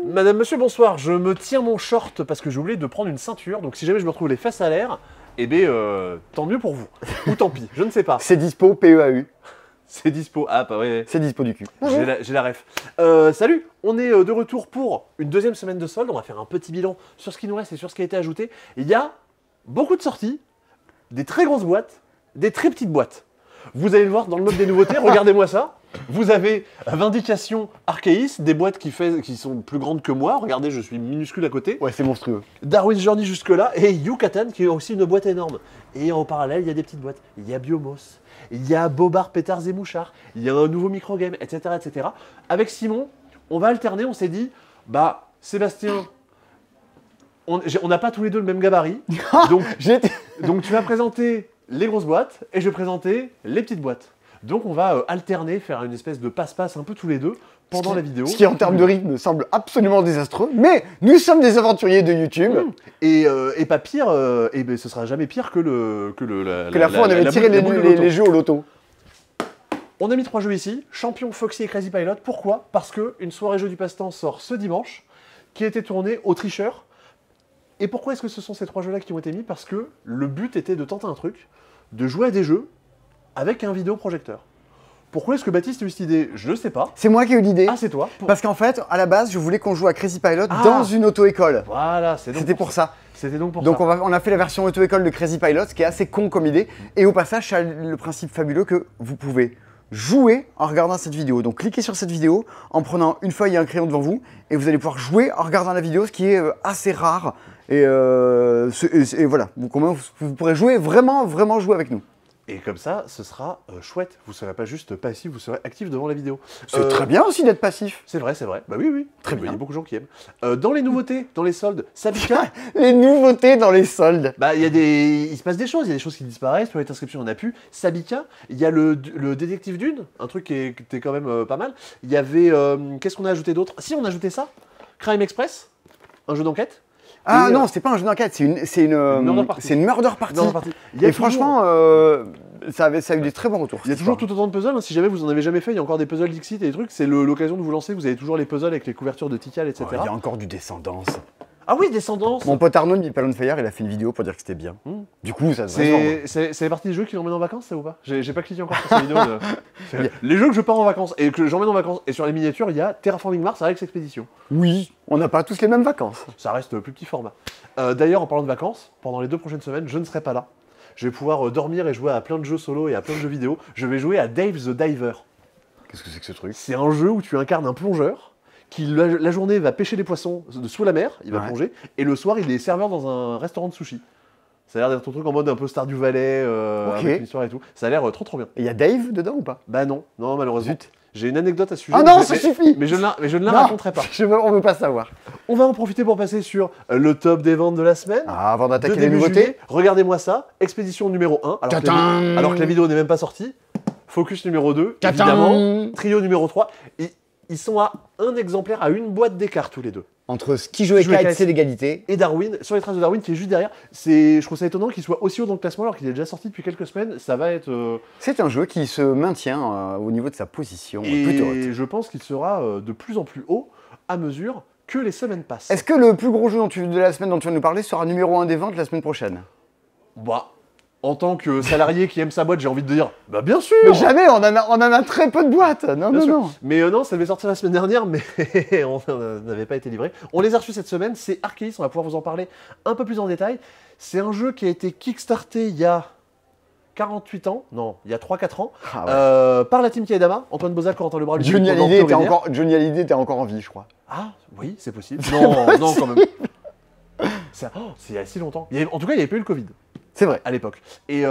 Madame, monsieur, bonsoir. Je me tiens mon short parce que j'ai oublié de prendre une ceinture. Donc si jamais je me retrouve les fesses à l'air, eh bien, tant mieux pour vous. Ou tant pis, je ne sais pas. C'est dispo, PEAU. C'est dispo. Ah, pas ouais. C'est dispo du cul. J'ai la ref. Salut, on est de retour pour une deuxième semaine de solde. On va faire un petit bilan sur ce qui nous reste et sur ce qui a été ajouté. Il y a beaucoup de sorties, des très grosses boîtes, des très petites boîtes. Vous allez le voir dans le mode des nouveautés, regardez-moi ça. Vous avez Vindication Arceus, des boîtes qui sont plus grandes que moi. Regardez, je suis minuscule à côté. Ouais, c'est monstrueux. Darwin's Journey jusque-là. Et Yucatan, qui est aussi une boîte énorme. Et en parallèle, il y a des petites boîtes. Il y a Biomos, il y a Bobard, Pétards et Mouchards, il y a un nouveau microgame, etc., etc. Avec Simon, on va alterner. On s'est dit, bah, Sébastien, on n'a pas tous les deux le même gabarit. Donc tu vas présenter les grosses boîtes et je vais présenter les petites boîtes. Donc on va alterner, faire une espèce de passe-passe un peu tous les deux pendant la vidéo. Ce qui en termes de rythme semble absolument désastreux, mais nous sommes des aventuriers de YouTube. Et pas pire, et ben ce sera jamais pire que la fois on avait tiré les jeux au loto. On a mis 3 jeux ici, Champion, Foxy et Crazy Pilot. Pourquoi? Parce qu'une soirée jeu du passe-temps sort ce dimanche, qui a été tournée au tricheur. Et pourquoi est-ce que ce sont ces 3 jeux-là qui ont été mis? Parce que le but était de tenter un truc, de jouer à des jeux avec un vidéoprojecteur. Pourquoi est-ce que Baptiste a eu cette idée? Je ne sais pas. C'est moi qui ai eu l'idée. Ah, c'est toi. Parce qu'en fait, à la base, je voulais qu'on joue à Crazy Pilot dans une auto-école. Voilà, c'était pour ça. C'était donc pour ça. Donc on a fait la version auto-école de Crazy Pilot, ce qui est assez con comme idée. Et au passage, ça a le principe fabuleux que vous pouvez jouer en regardant cette vidéo. Donc cliquez sur cette vidéo en prenant une feuille et un crayon devant vous et vous allez pouvoir jouer en regardant la vidéo, ce qui est assez rare. Et voilà, vous pourrez jouer vraiment jouer avec nous. Et comme ça, ce sera chouette. Vous ne serez pas juste passif, vous serez actif devant la vidéo. C'est très bien aussi d'être passif. C'est vrai, c'est vrai. Bah oui. Très bien. Il y a beaucoup de gens qui aiment. Dans les nouveautés, dans les soldes, Sabika. Les nouveautés dans les soldes. Bah il se passe des choses. Il y a des choses qui disparaissent. Pour les inscriptions, on a pu. Sabika. Il y a le détective Dune, un truc qui était quand même pas mal. Il y avait qu'est-ce qu'on a ajouté d'autre? Si, on a ajouté ça. Crime Express, un jeu d'enquête. Ah non, c'est pas un jeu d'enquête, c'est une murder party. Et franchement, ça a eu des très bons retours. Il y a toujours tout autant de puzzles, hein. Si jamais vous en avez jamais fait, il y a encore des puzzles Dixit et des trucs, c'est l'occasion de vous lancer, vous avez toujours les puzzles avec les couvertures de Tikal, etc. Il y a encore du Descendance. Ah oui, Descendance. Mon pote Arnaud de Palon Fire, il a fait une vidéo pour dire que c'était bien. Du coup, ça se vend. C'est la partie des jeux qui l'emmènent en vacances, ça ou pas? J'ai pas cliqué encore sur cette vidéo. Les jeux que je pars en vacances et que j'emmène en vacances, et sur les miniatures, il y a Terraforming Mars avec Expédition. Oui, on n'a pas tous les mêmes vacances. Ça reste plus petit format. D'ailleurs, en parlant de vacances, pendant les 2 prochaines semaines, je ne serai pas là. Je vais pouvoir dormir et jouer à plein de jeux solo et à plein de jeux vidéo. Je vais jouer à Dave the Diver. Qu'est-ce que c'est que ce truc? C'est un jeu où tu incarnes un plongeur qui, la journée, va pêcher des poissons sous la mer, il va plonger, et le soir, il est serveur dans un restaurant de sushi. Ça a l'air d'être un truc en mode un peu Stardew Valley, avec une histoire et tout. Ça a l'air trop bien. Et il y a Dave dedans ou pas? Bah non, malheureusement. Zut. J'ai une anecdote à ce sujet. Ah non, ça suffit. Mais je ne la raconterai pas. On veut pas savoir. On va en profiter pour passer sur le top des ventes de la semaine. Ah, avant d'attaquer de les début nouveautés. juillet. Regardez-moi ça. Expédition numéro 1. Alors que la vidéo n'est même pas sortie. Focus numéro 2. Évidemment. Trio numéro 3. Ils sont à un exemplaire, à une boîte d'écart tous les deux. Entre Skijo et Kite, c'est l'égalité. Et Darwin, sur les traces de Darwin, qui est juste derrière. Je trouve ça étonnant qu'il soit aussi haut dans le classement alors qu'il est déjà sorti depuis quelques semaines. Ça va être... C'est un jeu qui se maintient au niveau de sa position et plutôt haute. Je pense qu'il sera de plus en plus haut à mesure que les semaines passent. Est-ce que le plus gros jeu de la semaine dont tu vas nous parler sera numéro 1 des ventes la semaine prochaine? Bah, en tant que salarié qui aime sa boîte, j'ai envie de dire, bah bien sûr. Mais jamais, on en a très peu de boîtes. Non. Mais non, ça devait sortir la semaine dernière, mais on n'avait pas été livré. On les a reçus cette semaine, c'est Arceus, on va pouvoir vous en parler un peu plus en détail. C'est un jeu qui a été kickstarté il y a 48 ans, non, il y a 3-4 ans, par la team Kaedama, Antoine Bozac, Corentin Lebras, Johnny Hallyday était encore en vie, je crois. Ah, oui, c'est possible. Non, quand même. C'est il y a si longtemps. En tout cas, il n'y avait pas eu le Covid. C'est vrai. À l'époque. Et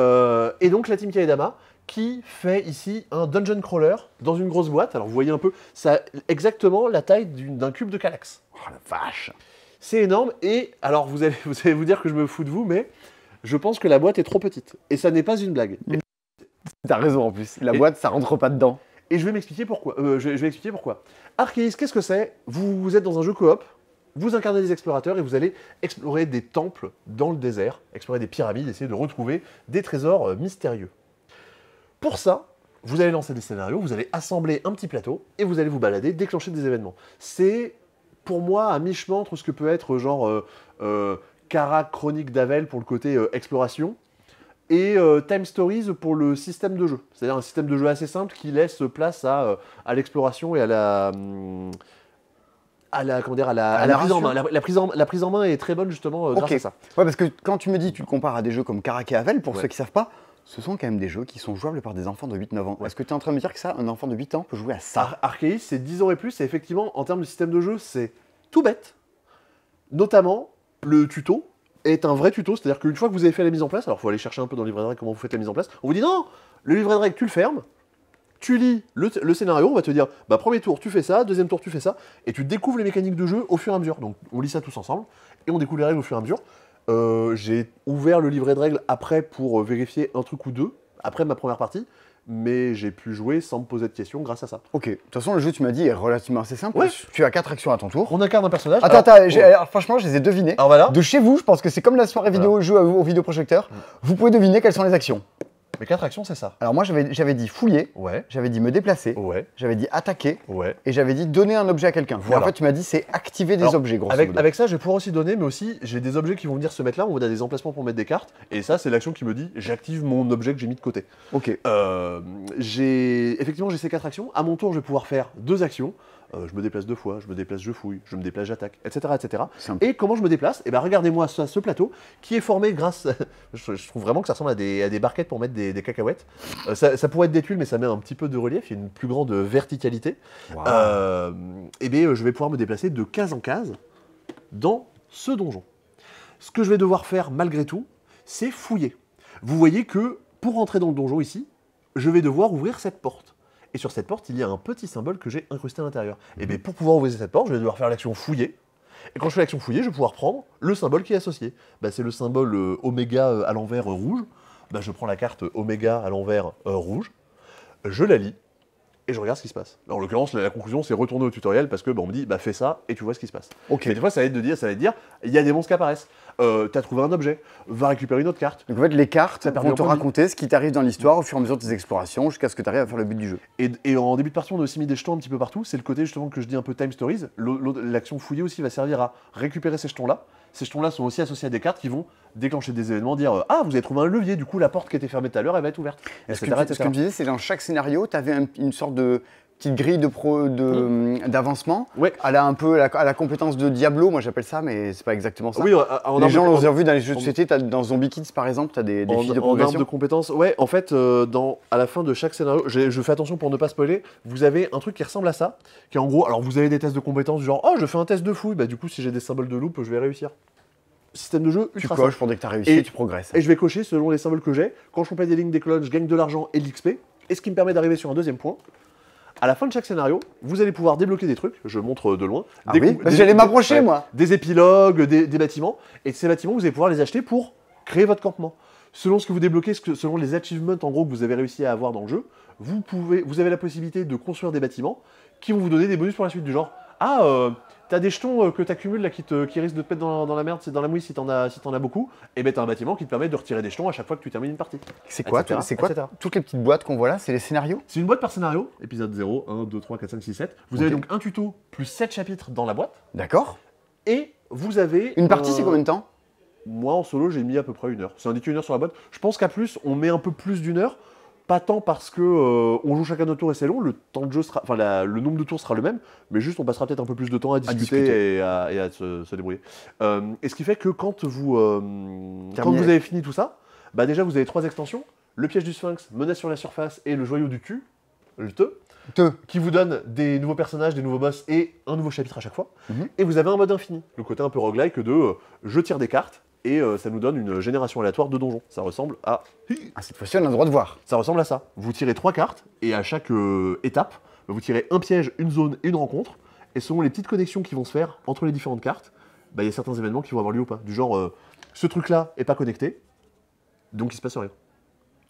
donc la team Kaedama qui fait ici un dungeon crawler dans une grosse boîte. Alors vous voyez un peu, ça a exactement la taille d'un cube de Kallax. Oh la vache. C'est énorme et alors vous allez vous dire que je me fous de vous, mais je pense que la boîte est trop petite. Et ça n'est pas une blague. T'as raison en plus, la boîte ça rentre pas dedans. Et je vais m'expliquer pourquoi. Je vais expliquer pourquoi. Arceus, qu'est-ce que c'est? Vous êtes dans un jeu coop. Vous incarnez des explorateurs et vous allez explorer des temples dans le désert, explorer des pyramides, essayer de retrouver des trésors mystérieux. Pour ça, vous allez lancer des scénarios, vous allez assembler un petit plateau et vous allez vous balader, déclencher des événements. C'est pour moi, à mi-chemin entre ce que peut être genre Kara Chronique d'Avel pour le côté exploration, et Time Stories pour le système de jeu. C'est-à-dire un système de jeu assez simple qui laisse place à l'exploration et à la... comment dire, à la prise en main. La prise en main est très bonne justement grâce à ça. Ouais, parce que quand tu me dis, tu le compares à des jeux comme Karak et Havel, pour ceux qui ne savent pas, ce sont quand même des jeux qui sont jouables par des enfants de 8-9 ans. Est-ce que tu es en train de me dire que ça, un enfant de 8 ans peut jouer à ça? Arceus, c'est 10 ans et plus, et effectivement, en termes de système de jeu, c'est tout bête. Notamment, le tuto est un vrai tuto, c'est-à-dire qu'une fois que vous avez fait la mise en place, alors il faut aller chercher un peu dans le livret de règles comment vous faites la mise en place, on vous dit non, le livret de règles, tu le fermes, tu lis le scénario, on va te dire, bah premier tour tu fais ça, deuxième tour tu fais ça, et tu découvres les mécaniques de jeu au fur et à mesure. Donc on lit ça tous ensemble, et on découvre les règles au fur et à mesure. J'ai ouvert le livret de règles après pour vérifier un truc ou deux, après ma première partie, mais j'ai pu jouer sans me poser de questions grâce à ça. Ok, de toute façon le jeu tu m'as dit est relativement assez simple, tu as 4 actions à ton tour. On incarne un personnage. Attends, alors, franchement je les ai devinés. Alors voilà. De chez vous, je pense que c'est comme la soirée vidéo jeu au vidéoprojecteur, vous pouvez deviner quelles sont les actions. Mais 4 actions, c'est ça. Alors moi j'avais dit fouiller, j'avais dit me déplacer, j'avais dit attaquer, et j'avais dit donner un objet à quelqu'un. Voilà. En fait tu m'as dit c'est activer des objets grosso modo. Avec ça je vais pouvoir aussi donner, mais aussi j'ai des objets qui vont venir se mettre là, on a des emplacements pour mettre des cartes, et ça c'est l'action qui me dit j'active mon objet que j'ai mis de côté. Ok. Effectivement j'ai ces 4 actions, à mon tour je vais pouvoir faire 2 actions. Je me déplace 2 fois, je me déplace, je fouille, je me déplace, j'attaque, etc. etc. Et comment je me déplace? Et ben regardez-moi ce plateau qui est formé grâce... je trouve vraiment que ça ressemble à des barquettes pour mettre des cacahuètes. Ça pourrait être des tuiles, mais ça met un petit peu de relief, il y a une plus grande verticalité. Wow. Et bien je vais pouvoir me déplacer de case en case dans ce donjon. Ce que je vais devoir faire malgré tout, c'est fouiller. Vous voyez que pour rentrer dans le donjon ici, je vais devoir ouvrir cette porte. Et sur cette porte, il y a un petit symbole que j'ai incrusté à l'intérieur. Et bien pour pouvoir ouvrir cette porte, je vais devoir faire l'action fouiller. Et quand je fais l'action fouiller, je vais pouvoir prendre le symbole qui est associé. Bah, c'est le symbole oméga à l'envers rouge. Bah, je prends la carte oméga à l'envers rouge, je la lis, et je regarde ce qui se passe. Alors, en l'occurrence, la conclusion, c'est retourner au tutoriel parce que on me dit, bah fais ça et tu vois ce qui se passe. Ok. Mais des fois, ça va te dire, il y a des monstres qui apparaissent. T'as trouvé un objet, va récupérer une autre carte. Donc en fait, les cartes Ça permet vont te raconter ce qui t'arrive dans l'histoire au fur et à mesure de tes explorations jusqu'à ce que tu arrives à faire le but du jeu. Et en début de partie, on a aussi mis des jetons un petit peu partout. C'est le côté justement que je dis un peu Time Stories. L'action fouiller aussi va servir à récupérer ces jetons-là. Ces jetons-là sont aussi associés à des cartes qui vont déclencher des événements, dire ah, vous avez trouvé un levier, du coup la porte qui était fermée tout à l'heure, elle va être ouverte. Ce que tu me disais, c'est dans chaque scénario, tu avais une sorte de petite grille d'avancement. Ouais. Elle a un peu à la compétence de Diablo, moi j'appelle ça, mais c'est pas exactement ça. Oui, les gens l'ont vu dans les jeux de société, dans Zombie Kids par exemple, tu as des fiches de progression. En arbre de compétences, ouais, en fait, à la fin de chaque scénario, je fais attention pour ne pas spoiler, vous avez un truc qui ressemble à ça, qui est en gros, alors vous avez des tests de compétences du genre, oh, je fais un test de fouille, bah du coup, si j'ai des symboles de loupe, je vais réussir. Système de jeu ultra Tu coches simple. pour dès que tu as réussi, tu progresses. Et je vais cocher selon les symboles que j'ai. Quand je complète des lignes, des colonnes, je gagne de l'argent et de l'XP. Et ce qui me permet d'arriver sur un deuxième point. À la fin de chaque scénario, vous allez pouvoir débloquer des trucs, je montre de loin. J'allais m'approcher moi. Des épilogues, des bâtiments. Et ces bâtiments, vous allez pouvoir les acheter pour créer votre campement. Selon ce que vous débloquez, selon les achievements en gros que vous avez réussi à avoir dans le jeu, vous avez la possibilité de construire des bâtiments qui vont vous donner des bonus pour la suite. Du genre, t'as des jetons que t'accumules là qui risquent de te mettre dans la merde, c'est dans la mouille si t'en as beaucoup, et ben t'as un bâtiment qui te permet de retirer des jetons à chaque fois que tu termines une partie. C'est quoi toutes les petites boîtes qu'on voit là, c'est les scénarios? C'est une boîte par scénario, épisode 0, 1, 2, 3, 4, 5, 6, 7. Vous avez donc un tuto plus 7 chapitres dans la boîte. D'accord. Et vous avez... Une partie c'est combien de temps? Moi en solo j'ai mis à peu près 1 heure. C'est indiqué 1 heure sur la boîte. Je pense qu'à plus, on met un peu plus d'1 heure. Pas tant parce que on joue chacun notre tour et c'est long, le temps de jeu sera, le nombre de tours sera le même, mais juste on passera peut-être un peu plus de temps à discuter. Et à se débrouiller. Et ce qui fait que quand vous avez fini tout ça, bah déjà vous avez 3 extensions, le piège du sphinx, menace sur la surface et le joyau du cul, le qui vous donne des nouveaux personnages, des nouveaux boss et un nouveau chapitre à chaque fois. Et vous avez un mode infini, le côté un peu roguelike de je tire des cartes. Et ça nous donne une génération aléatoire de donjons. Ça ressemble à... cette fois-ci, on a le droit de voir. Ça ressemble à ça. Vous tirez 3 cartes, et à chaque étape, vous tirez un piège, une zone et une rencontre. Et selon les petites connexions qui vont se faire entre les différentes cartes, il y a certains événements qui vont avoir lieu ou pas. Du genre, ce truc-là n'est pas connecté, donc il se passe rien.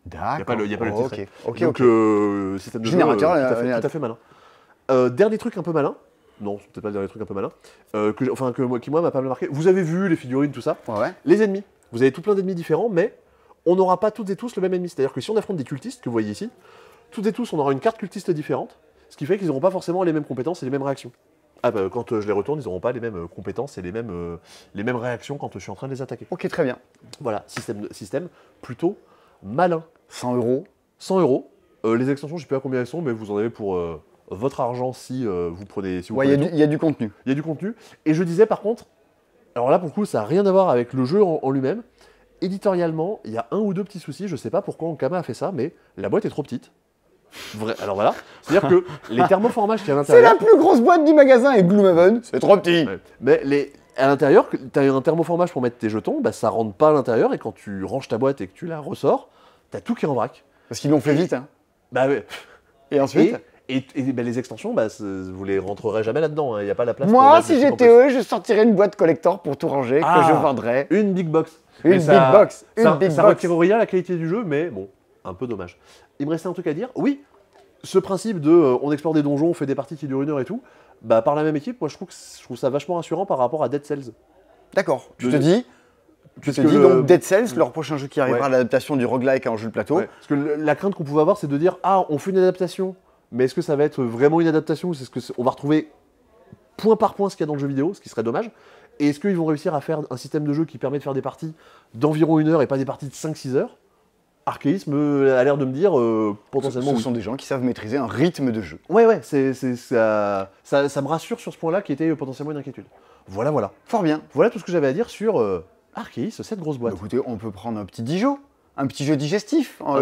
D'accord. Il n'y a pas le titre. Ok. Donc, système de générateur, jeu, tout à fait malin. Dernier truc un peu malin. Non, c'est peut-être pas le dernier truc un peu malin. Qui moi m'a pas mal marqué. Vous avez vu les figurines, tout ça. Ouais. Les ennemis. Vous avez tout plein d'ennemis différents, mais on n'aura pas toutes et tous le même ennemi. C'est-à-dire que si on affronte des cultistes, que vous voyez ici, toutes et tous, on aura une carte cultiste différente, ce qui fait qu'ils n'auront pas forcément les mêmes compétences et les mêmes réactions. Ah bah, quand je les retourne, ils n'auront pas les mêmes compétences et les mêmes réactions quand je suis en train de les attaquer. Ok, très bien. Voilà, système plutôt malin. 100 euros. 100 euros. Les extensions, je ne sais pas combien elles sont, mais vous en avez pour votre argent si vous prenez. Si vous Ouais, prenez tout. il y a du contenu. Il y a du contenu. Et je disais par contre, alors là pour le coup, ça n'a rien à voir avec le jeu en lui-même. Éditorialement, il y a un ou deux petits soucis. Je ne sais pas pourquoi Ankama a fait ça, mais la boîte est trop petite. Alors voilà, c'est-à-dire que les thermoformages qu'il y a à C'est l'intérieur. la plus grosse boîte du magasin et Gloomhaven, c'est trop petit. Ouais. Mais à l'intérieur, tu as un thermoformage pour mettre tes jetons, bah, ça rentre pas à l'intérieur et quand tu ranges ta boîte et que tu la ressors, tu as tout qui est en vrac. Parce qu'ils l'ont fait vite. Hein. Bah ouais. Et ensuite Et bah, les extensions, bah, vous les rentrerez jamais là-dedans. Il n'y a pas la place pour moi, mettre des si trucs en j'étais eux, je sortirais une boîte collector pour tout ranger, Ah. que je vendrais. plus. Une big box. Une Mais big box. Ça, Une big ça box. retire rien à la qualité du jeu, mais bon, un peu dommage. Il me restait un truc à dire. Oui, ce principe de on explore des donjons, on fait des parties qui durent 1 heure et tout, bah, par la même équipe, moi je trouve ça vachement rassurant par rapport à Dead Cells. D'accord. Tu De- te dis Puisque donc Dead Cells, leur prochain jeu qui arrivera, Ouais. l'adaptation du roguelike en jeu de plateau. Ouais, parce que la crainte qu'on pouvait avoir, c'est de dire ah, on fait une adaptation, mais est-ce que ça va être vraiment une adaptation ou est-ce que on va retrouver point par point ce qu'il y a dans le jeu vidéo, ce qui serait dommage. Et est-ce qu'ils vont réussir à faire un système de jeu qui permet de faire des parties d'environ 1 heure et pas des parties de 5-6 heures? Arkeis a l'air de me dire potentiellement Ce oui. sont des gens qui savent maîtriser un rythme de jeu. Ouais, ça me rassure sur ce point-là qui était potentiellement une inquiétude. Voilà. Fort bien. Voilà tout ce que j'avais à dire sur Arkeis, cette grosse boîte. Bah, écoutez, on peut prendre un petit Dijon, un petit jeu digestif. un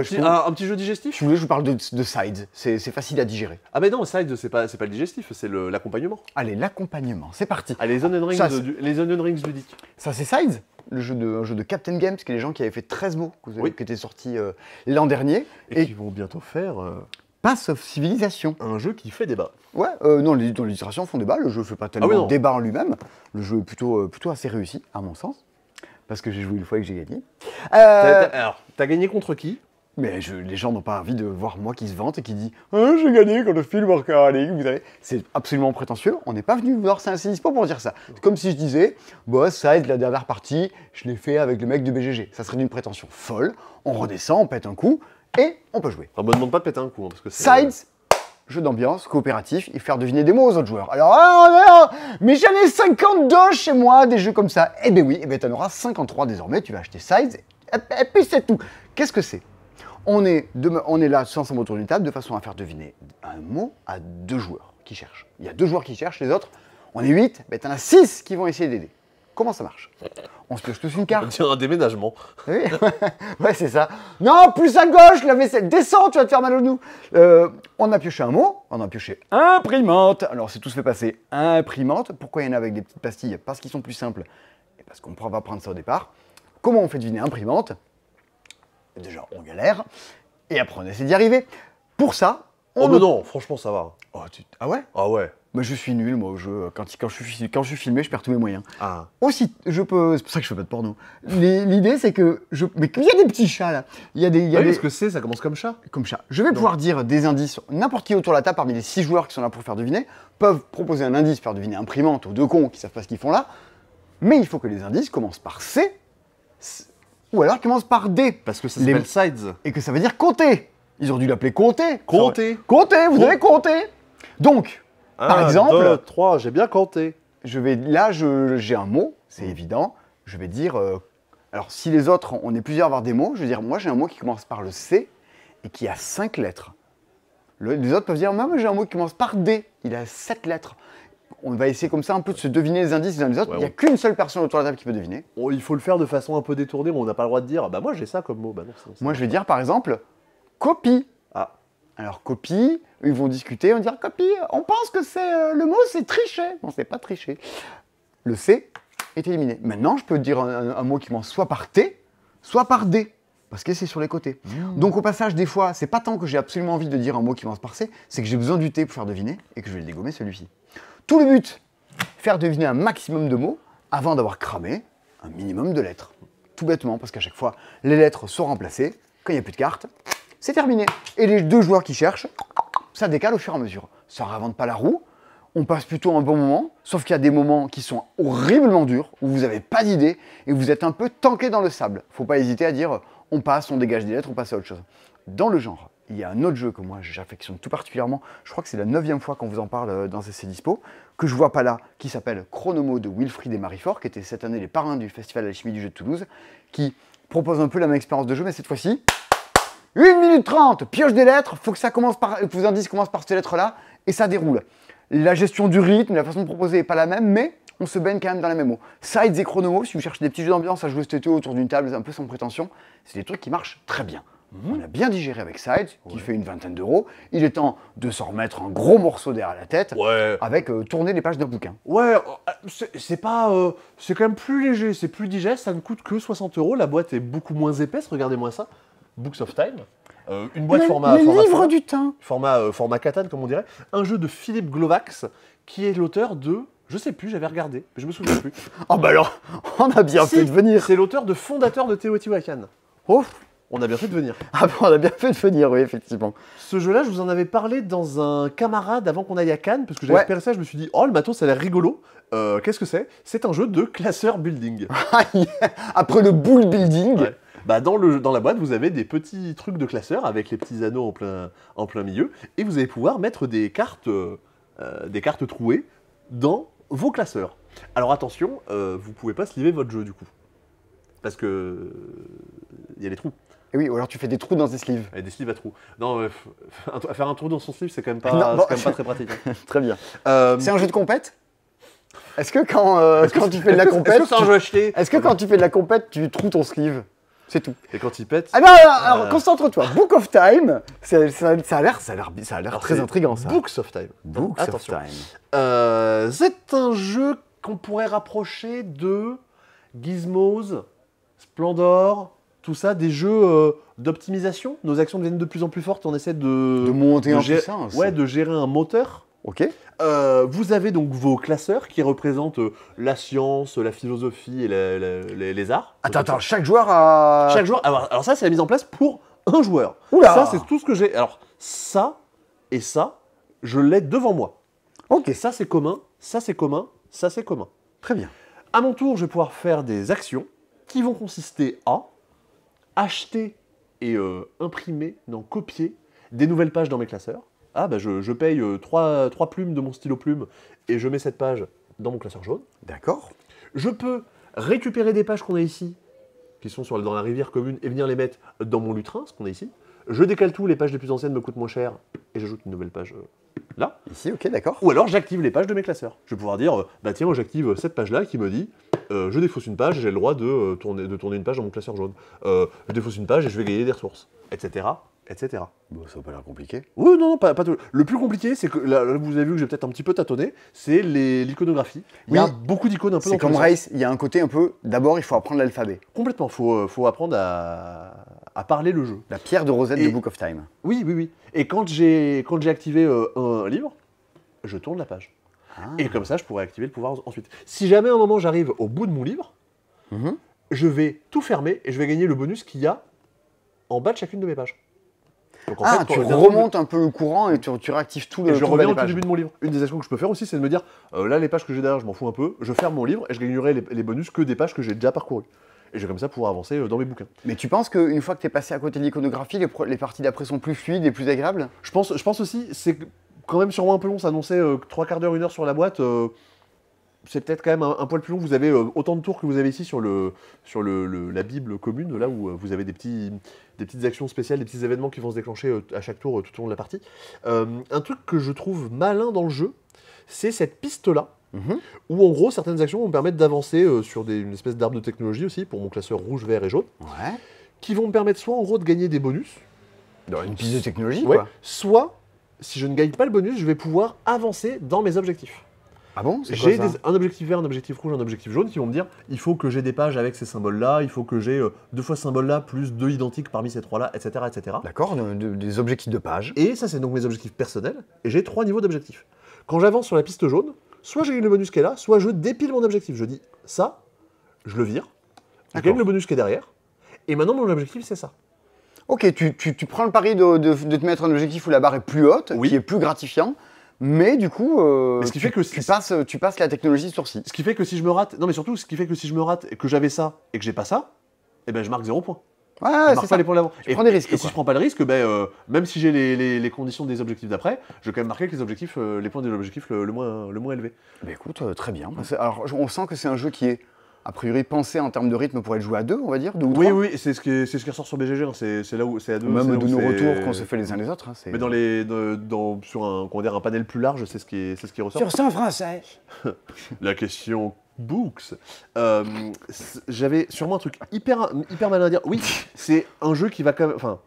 petit jeu digestif. Si vous voulez, je vous parle de Sides. C'est facile à digérer. Ah ben non, Side, c'est pas le digestif, c'est l'accompagnement. Allez, l'accompagnement, c'est parti. Ah, les Onion Rings, Ça, les Onion Rings ludiques. Ça, c'est Sides, un jeu de Captain Games, qui est les gens qui avaient fait 13 mots, Oui. qui était sorti l'an dernier. Et qui vont bientôt faire Pass of Civilization. un jeu qui fait débat. Ouais, non, les illustrations font débat. Le jeu ne fait pas tellement oui, non. débat en lui-même. Le jeu est plutôt assez réussi, à mon sens. Parce que j'ai joué une fois et que j'ai gagné. Alors, t'as gagné contre qui? Mais les gens n'ont pas envie de voir moi qui se vante et qui dit ah, j'ai gagné quand le film Warcraft League, vous savez. C'est absolument prétentieux. On n'est pas venu voir ça ainsi pour dire ça. C'est comme si je disais bah, ça aide la dernière partie, je l'ai fait avec le mec de BGG. Ça serait d'une prétention folle. On redescend, on pète un coup et on peut jouer. On me demande pas de péter un coup. Parce que Sides, jeu d'ambiance, coopératif et faire deviner des mots aux autres joueurs. Alors, mais j'en ai 52 chez moi, des jeux comme ça. Eh ben oui, t'en auras 53 désormais. Tu vas acheter Sides et puis c'est tout. Qu'est-ce que c'est ? On est là ensemble autour d'une table de façon à faire deviner un mot à 2 joueurs qui cherchent. Il y a 2 joueurs qui cherchent, les autres, on est 8, t'en as 6 qui vont essayer d'aider. Comment ça marche? On se pioche tous une On carte. dirait un déménagement. Oui, ouais, c'est ça. Non, plus à gauche, la vaisselle. Descends, tu vas te faire mal au genou. On a pioché un mot, on a pioché imprimante. Alors, c'est tout se fait passer imprimante. Pourquoi il y en a avec des petites pastilles? Parce qu'ils sont plus simples et parce qu'on va prendre ça au départ. Comment on fait deviner imprimante? Déjà, on galère. Et après, on essaie d'y arriver. Pour ça, Oh mais non, franchement ça va. Oh, ah ouais? Ah ouais. Mais je suis nul, moi, au jeu. Quand je suis filmé, je perds tous mes moyens. Ah. Aussi, c'est pour ça que je fais pas de porno. L'idée, c'est que mais il y a des petits chats là. Il y a des, Parce que ça commence comme chat. comme chat. Je vais pouvoir dire des indices. N'importe qui autour de la table, parmi les 6 joueurs qui sont là pour faire deviner, peuvent proposer un indice, faire deviner imprimante aux 2 cons qui savent pas ce qu'ils font là. Mais il faut que les indices commencent par C, ou alors commencent par D, Parce que ça Les- s'appelle Sides. et que ça veut dire compter. Ils ont dû l'appeler compter. Compter. Compter, vous devez compter. Donc, par exemple, 2, 3, j'ai bien compté. j'ai un mot, c'est évident. Je vais dire. Alors, si les autres, on est plusieurs à avoir des mots, je vais dire, moi j'ai un mot qui commence par le C et qui a 5 lettres. Les autres peuvent dire, moi j'ai un mot qui commence par D, il a 7 lettres. On va essayer comme ça un peu de se deviner les indices les uns les autres. Ouais, Il n'y a qu'une seule personne autour de la table qui peut deviner. Il faut le faire de façon un peu détournée, mais on n'a pas le droit de dire bah moi j'ai ça comme mot. Bah non, Moi je vais dire par exemple, copie. Ah. Alors copie, ils vont discuter, on va dire copie, on pense que c'est le mot c'est tricher. Non, c'est pas tricher. Le C est éliminé. Maintenant, je peux dire un mot qui commence soit par T, soit par D, parce que c'est sur les côtés. Donc au passage, des fois, c'est pas tant que j'ai absolument envie de dire un mot qui commence par C, c'est que j'ai besoin du T pour faire deviner et que je vais le dégommer celui-ci. Tout le but, faire deviner un maximum de mots avant d'avoir cramé un minimum de lettres. Tout bêtement, parce qu'à chaque fois, les lettres sont remplacées. Quand il n'y a plus de cartes, c'est terminé. Et les 2 joueurs qui cherchent, ça décale au fur et à mesure. Ça ne réinvente pas la roue, on passe plutôt un bon moment, sauf qu'il y a des moments qui sont horriblement durs, où vous n'avez pas d'idée, et vous êtes un peu tanké dans le sable. Faut pas hésiter à dire, on passe, on dégage des lettres, on passe à autre chose. Dans le genre il y a un autre jeu que moi j'affectionne tout particulièrement, je crois que c'est la 9e fois qu'on vous en parle dans CC Dispo, que je vois pas là, qui s'appelle Chronomo de Wilfried et Marie-Fort, qui étaient cette année les parrains du Festival Alchimie du jeu de Toulouse, qui propose un peu la même expérience de jeu, mais cette fois-ci, 1 minute 30, pioche des lettres, faut que ça commence par, que vos indices commencent par cette lettre-là, et ça déroule. La gestion du rythme, la façon de proposer n'est pas la même, mais on se baigne quand même dans la MMO. Sides et Chronomo, si vous cherchez des petits jeux d'ambiance à jouer cet été autour d'une table un peu sans prétention, c'est des trucs qui marchent très bien. On a bien digéré avec Sides, qui fait une 20aine d'euros. Il est temps de s'en remettre un gros morceau derrière la tête, avec tourner les pages d'un bouquin. Ouais, c'est pas, c'est quand même plus léger, c'est plus digeste, ça ne coûte que 60 euros. La boîte est beaucoup moins épaisse, regardez-moi ça. Books of Time. Une boîte format livre du temps. Format Catan, comme on dirait. Un jeu de Philippe Glovax, qui est l'auteur de... Je sais plus, j'avais regardé, mais je me souviens plus. Oh bah alors, on a bien fait de venir. C'est l'auteur de fondateur de Teotihuacan. Oh, on a bien fait de venir. Ah bah on a bien fait de venir, oui, effectivement. Ce jeu-là, je vous en avais parlé dans un camarade avant qu'on aille à Cannes, parce que j'avais repéré ça, je me suis dit, oh, le matos, ça a l'air rigolo. Qu'est-ce que c'est? C'est un jeu de classeur building. Après le bull building. Ouais. Bah dans la boîte, vous avez des petits trucs de classeurs avec les petits anneaux en plein milieu, et vous allez pouvoir mettre des cartes trouées dans vos classeurs. Alors attention, vous pouvez pas sliver votre jeu du coup, parce que il y a des trous. Et oui, ou alors tu fais des trous dans tes sleeves. Et des sleeves à trous. Non, faire un trou dans son sleeve, c'est quand même pas, quand même pas très pratique. Hein. Très bien. C'est un jeu de compète? Est-ce que quand tu fais de la compète, est-ce que c'est un jeu acheté? Est-ce que quand tu fais de la compète, tu troues ton sleeve? C'est tout. Et quand il pète. Ah non, alors concentre-toi. Book of Time, ça a l'air très intriguant ça. Books of Time. Books of Time. C'est un jeu qu'on pourrait rapprocher de Gizmos, Splendor, tout ça, des jeux d'optimisation. Nos actions deviennent de plus en plus fortes. On essaie de monter en puissance. Ouais, de gérer un moteur. Ok. Vous avez donc vos classeurs qui représentent la science, la philosophie et les arts. Attends, chaque joueur a... Chaque joueur. Alors ça, c'est la mise en place pour un joueur. Oula. Ça, c'est tout ce que j'ai. Alors ça et ça, je l'ai devant moi. Ok. Ça, c'est commun. Ça, c'est commun. Ça, c'est commun. Très bien. À mon tour, je vais pouvoir faire des actions qui vont consister à acheter et imprimer, copier des nouvelles pages dans mes classeurs. Ah bah je paye 3 plumes de mon stylo plume et je mets cette page dans mon classeur jaune. D'accord. Je peux récupérer des pages qu'on a ici, qui sont dans la rivière commune, et venir les mettre dans mon lutrin, ce qu'on a ici. Je décale tout, les pages les plus anciennes me coûtent moins cher, et j'ajoute une nouvelle page là. Ici, ok, d'accord. Ou alors j'active les pages de mes classeurs. Je vais pouvoir dire, bah tiens, moi j'active cette page-là qui me dit, je défausse une page et j'ai le droit de tourner une page dans mon classeur jaune. Je défausse une page et je vais gagner des ressources, etc. etc. Bon, ça n'a pas l'air compliqué. Oui, non, pas tout. Le plus compliqué, c'est que, là, vous avez vu que j'ai peut-être un petit peu tâtonné, c'est l'iconographie. Il y a beaucoup d'icônes un peu dans C'est comme Race, il y a un côté un peu, d'abord il faut apprendre l'alphabet. Complètement, faut apprendre à parler le jeu. La pierre de Rosette de Book of Time. Oui. Et quand j'ai activé un livre, je tourne la page. Ah. Et comme ça, je pourrais activer le pouvoir ensuite. Si jamais à un moment j'arrive au bout de mon livre, je vais tout fermer et je vais gagner le bonus qu'il y a en bas de chacune de mes pages. Donc, en fait, tu remontes un peu le courant et tu réactives tout le et je reviens au tout début de mon livre. Une des actions que je peux faire aussi, c'est de me dire, là, les pages que j'ai derrière, je m'en fous un peu, je ferme mon livre et je gagnerai les bonus que des pages que j'ai déjà parcourues. Et je vais comme ça pouvoir avancer dans mes bouquins. Mais tu penses qu'une fois que tu es passé à côté de l'iconographie, les parties d'après sont plus fluides et plus agréables? Je pense aussi, c'est quand même sûrement un peu long, ça annonçait 3 quarts d'heure, 1 heure sur la boîte. C'est peut-être quand même un poil plus long. Vous avez autant de tours que vous avez ici sur la Bible commune, là où vous avez des petites actions spéciales, des petits événements qui vont se déclencher à chaque tour tout au long de la partie. Un truc que je trouve malin dans le jeu, c'est cette piste-là, où en gros certaines actions vont me permettre d'avancer sur une espèce d'arbre de technologie aussi, pour mon classeur rouge, vert et jaune, qui vont me permettre soit en gros de gagner des bonus, dans une piste de technologie, quoi. Soit, si je ne gagne pas le bonus, je vais pouvoir avancer dans mes objectifs. Ah bon? J'ai un objectif vert, un objectif rouge, un objectif jaune qui vont me dire il faut que j'ai des pages avec ces symboles-là, il faut que j'ai 2 fois ce symbole-là plus 2 identiques parmi ces 3-là, etc. etc. D'accord, des objectifs de page. Et ça, c'est donc mes objectifs personnels, et j'ai 3 niveaux d'objectifs. Quand j'avance sur la piste jaune, soit j'ai le bonus qui est là, soit je dépile mon objectif. Je dis ça, je le vire, je gagne le bonus qui est derrière, et maintenant mon objectif c'est ça. Ok, tu prends le pari de te mettre un objectif où la barre est plus haute, qui est plus gratifiant. Mais du coup, ce qui fait que tu passes la technologie sourcil. Ce qui fait que si je me rate, non mais surtout, ce qui fait que si je me rate et que j'avais ça et que j'ai pas ça, eh ben je marque 0 points. Ouais, Je c'est marque ça. pas les points d'avant. Tu prends des risques, Et si quoi. je prends pas le risque, même si j'ai les conditions des objectifs d'après, je vais quand même marquer que les objectifs, les points des objectifs le moins élevés. Bah écoute, très bien. Alors, on sent que c'est un jeu qui est, a priori, pensé en termes de rythme pour être joué à deux, on va dire, deux ou Oui, trois. oui, c'est ce qui ressort sur BGG. Hein. C'est là où c'est à deux. c'est Même là de où nos c'est- retours qu'on se fait les uns les autres. Hein, Mais sur un panel plus large, c'est ce qui ressort. Sur 100 français. La question books. J'avais sûrement un truc hyper malin à dire. Oui, c'est un jeu qui va quand même. Enfin,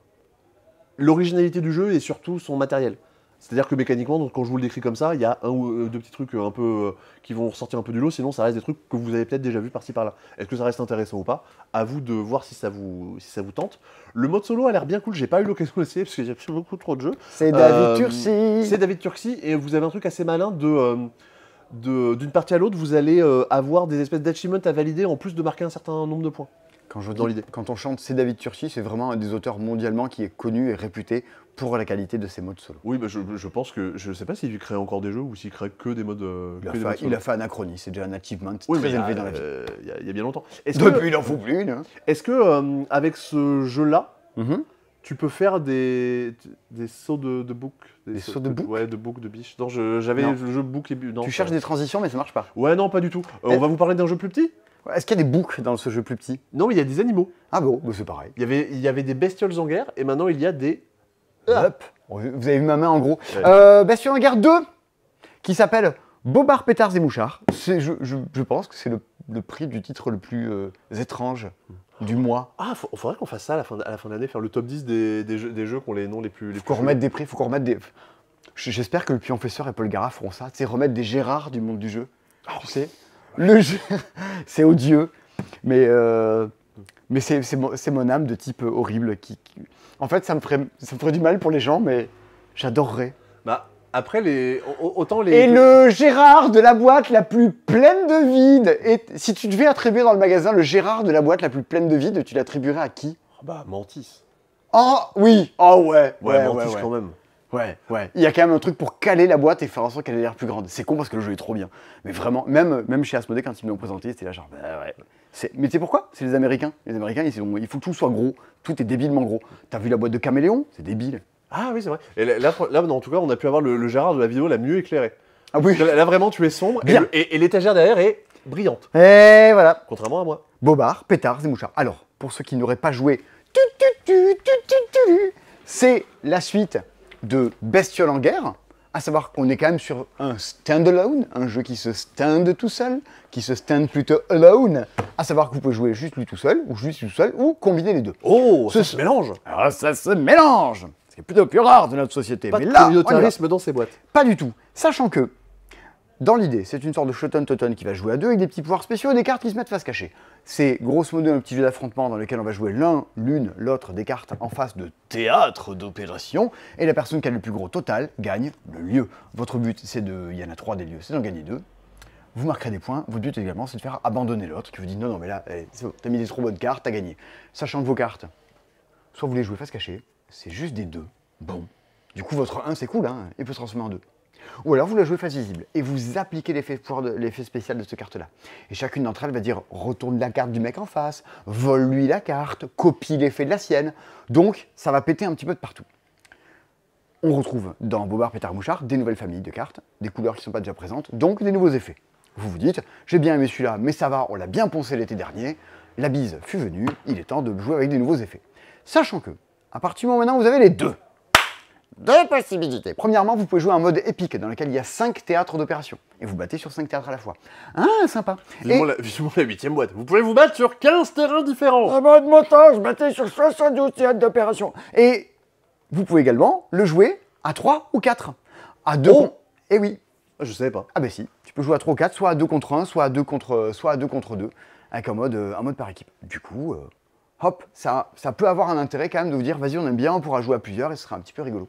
l'originalité du jeu et surtout son matériel. C'est-à-dire que mécaniquement, donc, quand je vous le décris comme ça, il y a un ou deux petits trucs un peu qui vont ressortir un peu du lot. Sinon, ça reste des trucs que vous avez peut-être déjà vu par-ci par-là. Est-ce que ça reste intéressant ou pas? À vous de voir si ça vous tente. Le mode solo a l'air bien cool. J'ai pas eu l'occasion de l'essayer parce que j'ai fait beaucoup trop de jeux. C'est David Turci. C'est David Turci et vous avez un truc assez malin d'une partie à l'autre, vous allez avoir des espèces d'achievements à valider en plus de marquer un certain nombre de points. Quand on chante C'est David Turci, c'est vraiment un des auteurs mondialement qui est connu et réputé pour la qualité de ses modes solo. Oui, je pense que je sais pas s'il crée encore des jeux ou s'il crée que des modes. Il a fait Anachronie, c'est déjà un achievement Oui, très mais élevé dans la vie. il y a bien longtemps. Depuis, il n'en faut plus. Là. Est-ce que avec ce jeu-là, Mhm. tu peux faire des sauts de bouc? Des sauts de bouc? Ouais, de bouc, de biche. Non, j'avais Non. le jeu bouc et biche. Tu cherches des transitions, mais ça marche pas. Ouais, non, pas du tout. On va vous parler d'un jeu plus petit? Est-ce qu'il y a des boucs dans ce jeu plus petit? Non, mais il y a des animaux. Ah bon, c'est pareil. Il y avait des bestioles en guerre et maintenant il y a des. Hop. Vous avez vu ma main en gros. Ouais. Bestiole en guerre 2, qui s'appelle Bobard, Pétards et Mouchards. Je pense que c'est le prix du titre le plus étrange du mois. Ah, faudrait qu'on fasse ça à la fin de l'année, faire le top 10 des jeux qui ont les noms les plus. Faut qu'on remette des prix, faut qu'on remette des. J'espère que le Pionfesseur et Paul Gara feront ça. Tu sais, remettre des Gérard du monde du jeu. Tu sais, le jeu, c'est odieux, mais c'est mon âme de type horrible en fait, ça me ferait du mal pour les gens, mais j'adorerais. Bah, après, autant les. Et le Gérard de la boîte la plus pleine de vide. Et si tu devais attribuer dans le magasin le Gérard de la boîte la plus pleine de vide, tu l'attribuerais à qui? Bah, Mantis. Oh oui. Oh ouais. Mantis quand même. Ouais. Il y a quand même un truc pour caler la boîte et faire en sorte qu'elle ait l'air plus grande. C'est con parce que le jeu est trop bien. Mais vraiment, même chez Asmodée, quand ils me l'ont présenté, c'était là genre, bah ouais. Mais tu sais pourquoi? C'est les Américains. Les Américains, il faut que tout soit gros. Tout est débilement gros. T'as vu la boîte de Caméléon? C'est débile. Ah oui, c'est vrai. Et là, en tout cas, on a pu avoir le Gérard de la vidéo la mieux éclairée. Ah oui. Là, vraiment, tu es sombre Bien. et l'étagère derrière est brillante. Et voilà. Contrairement à moi. Bobard, Pétards et Mouchards. Alors, pour ceux qui n'auraient pas joué, c'est la suite de Bestioles en guerre, à savoir qu'on est quand même sur un stand-alone, un jeu qui se stand tout seul, qui se stand plutôt alone, à savoir que vous pouvez jouer juste lui tout seul, ou combiner les deux. Oh, ça se mélange. Alors ça se mélange. C'est plutôt plus rare de notre société. Pas Mais de là, on y va. communautarisme dans ces boîtes. Pas du tout. Sachant que, dans l'idée, c'est une sorte de Shoten-Toten qui va jouer à deux avec des petits pouvoirs spéciaux et des cartes qui se mettent face cachée. C'est grosso modo un petit jeu d'affrontement dans lequel on va jouer l'autre des cartes en face de théâtre d'opération et la personne qui a le plus gros total gagne le lieu. Votre but, c'est de. Il y en a 3 des lieux, c'est d'en gagner 2. Vous marquerez des points. Votre but également, c'est de faire abandonner l'autre qui vous dit non, mais là, c'est bon, t'as mis des trop bonnes cartes, t'as gagné. Sachant que vos cartes, soit vous les jouez face cachée, c'est juste des 2. Bon. Du coup, votre 1, c'est cool, hein, il peut se transformer en 2. Ou alors vous la jouez face visible et vous appliquez l'effet spécial de cette carte-là. Et chacune d'entre elles va dire retourne la carte du mec en face, vole-lui la carte, copie l'effet de la sienne. Donc ça va péter un petit peu de partout. On retrouve dans Bobard, Pétards, Mouchards des nouvelles familles de cartes, des couleurs qui ne sont pas déjà présentes, donc des nouveaux effets. Vous vous dites, j'ai bien aimé celui-là, mais ça va, on l'a bien poncé l'été dernier, la bise fut venue, il est temps de jouer avec des nouveaux effets. Sachant que, à partir du moment où maintenant vous avez les deux possibilités. Premièrement, vous pouvez jouer un mode épique dans lequel il y a 5 théâtres d'opération. Et vous battez sur 5 théâtres à la fois. Ah, sympa. Vivement la 8ème boîte. Vous pouvez vous battre sur 15 terrains différents. En mode montage, je battais sur 72 théâtres d'opération. Et vous pouvez également le jouer à 3 ou 4. À 2. Oh. Eh oui. Ah, je savais pas. Ah bah si. Tu peux jouer à 3 ou 4, soit à 2 contre 1, soit à 2 contre 2, avec un mode par équipe. Du coup, hop, ça peut avoir un intérêt quand même de vous dire, vas-y, on aime bien, on pourra jouer à plusieurs et ce sera un petit peu rigolo.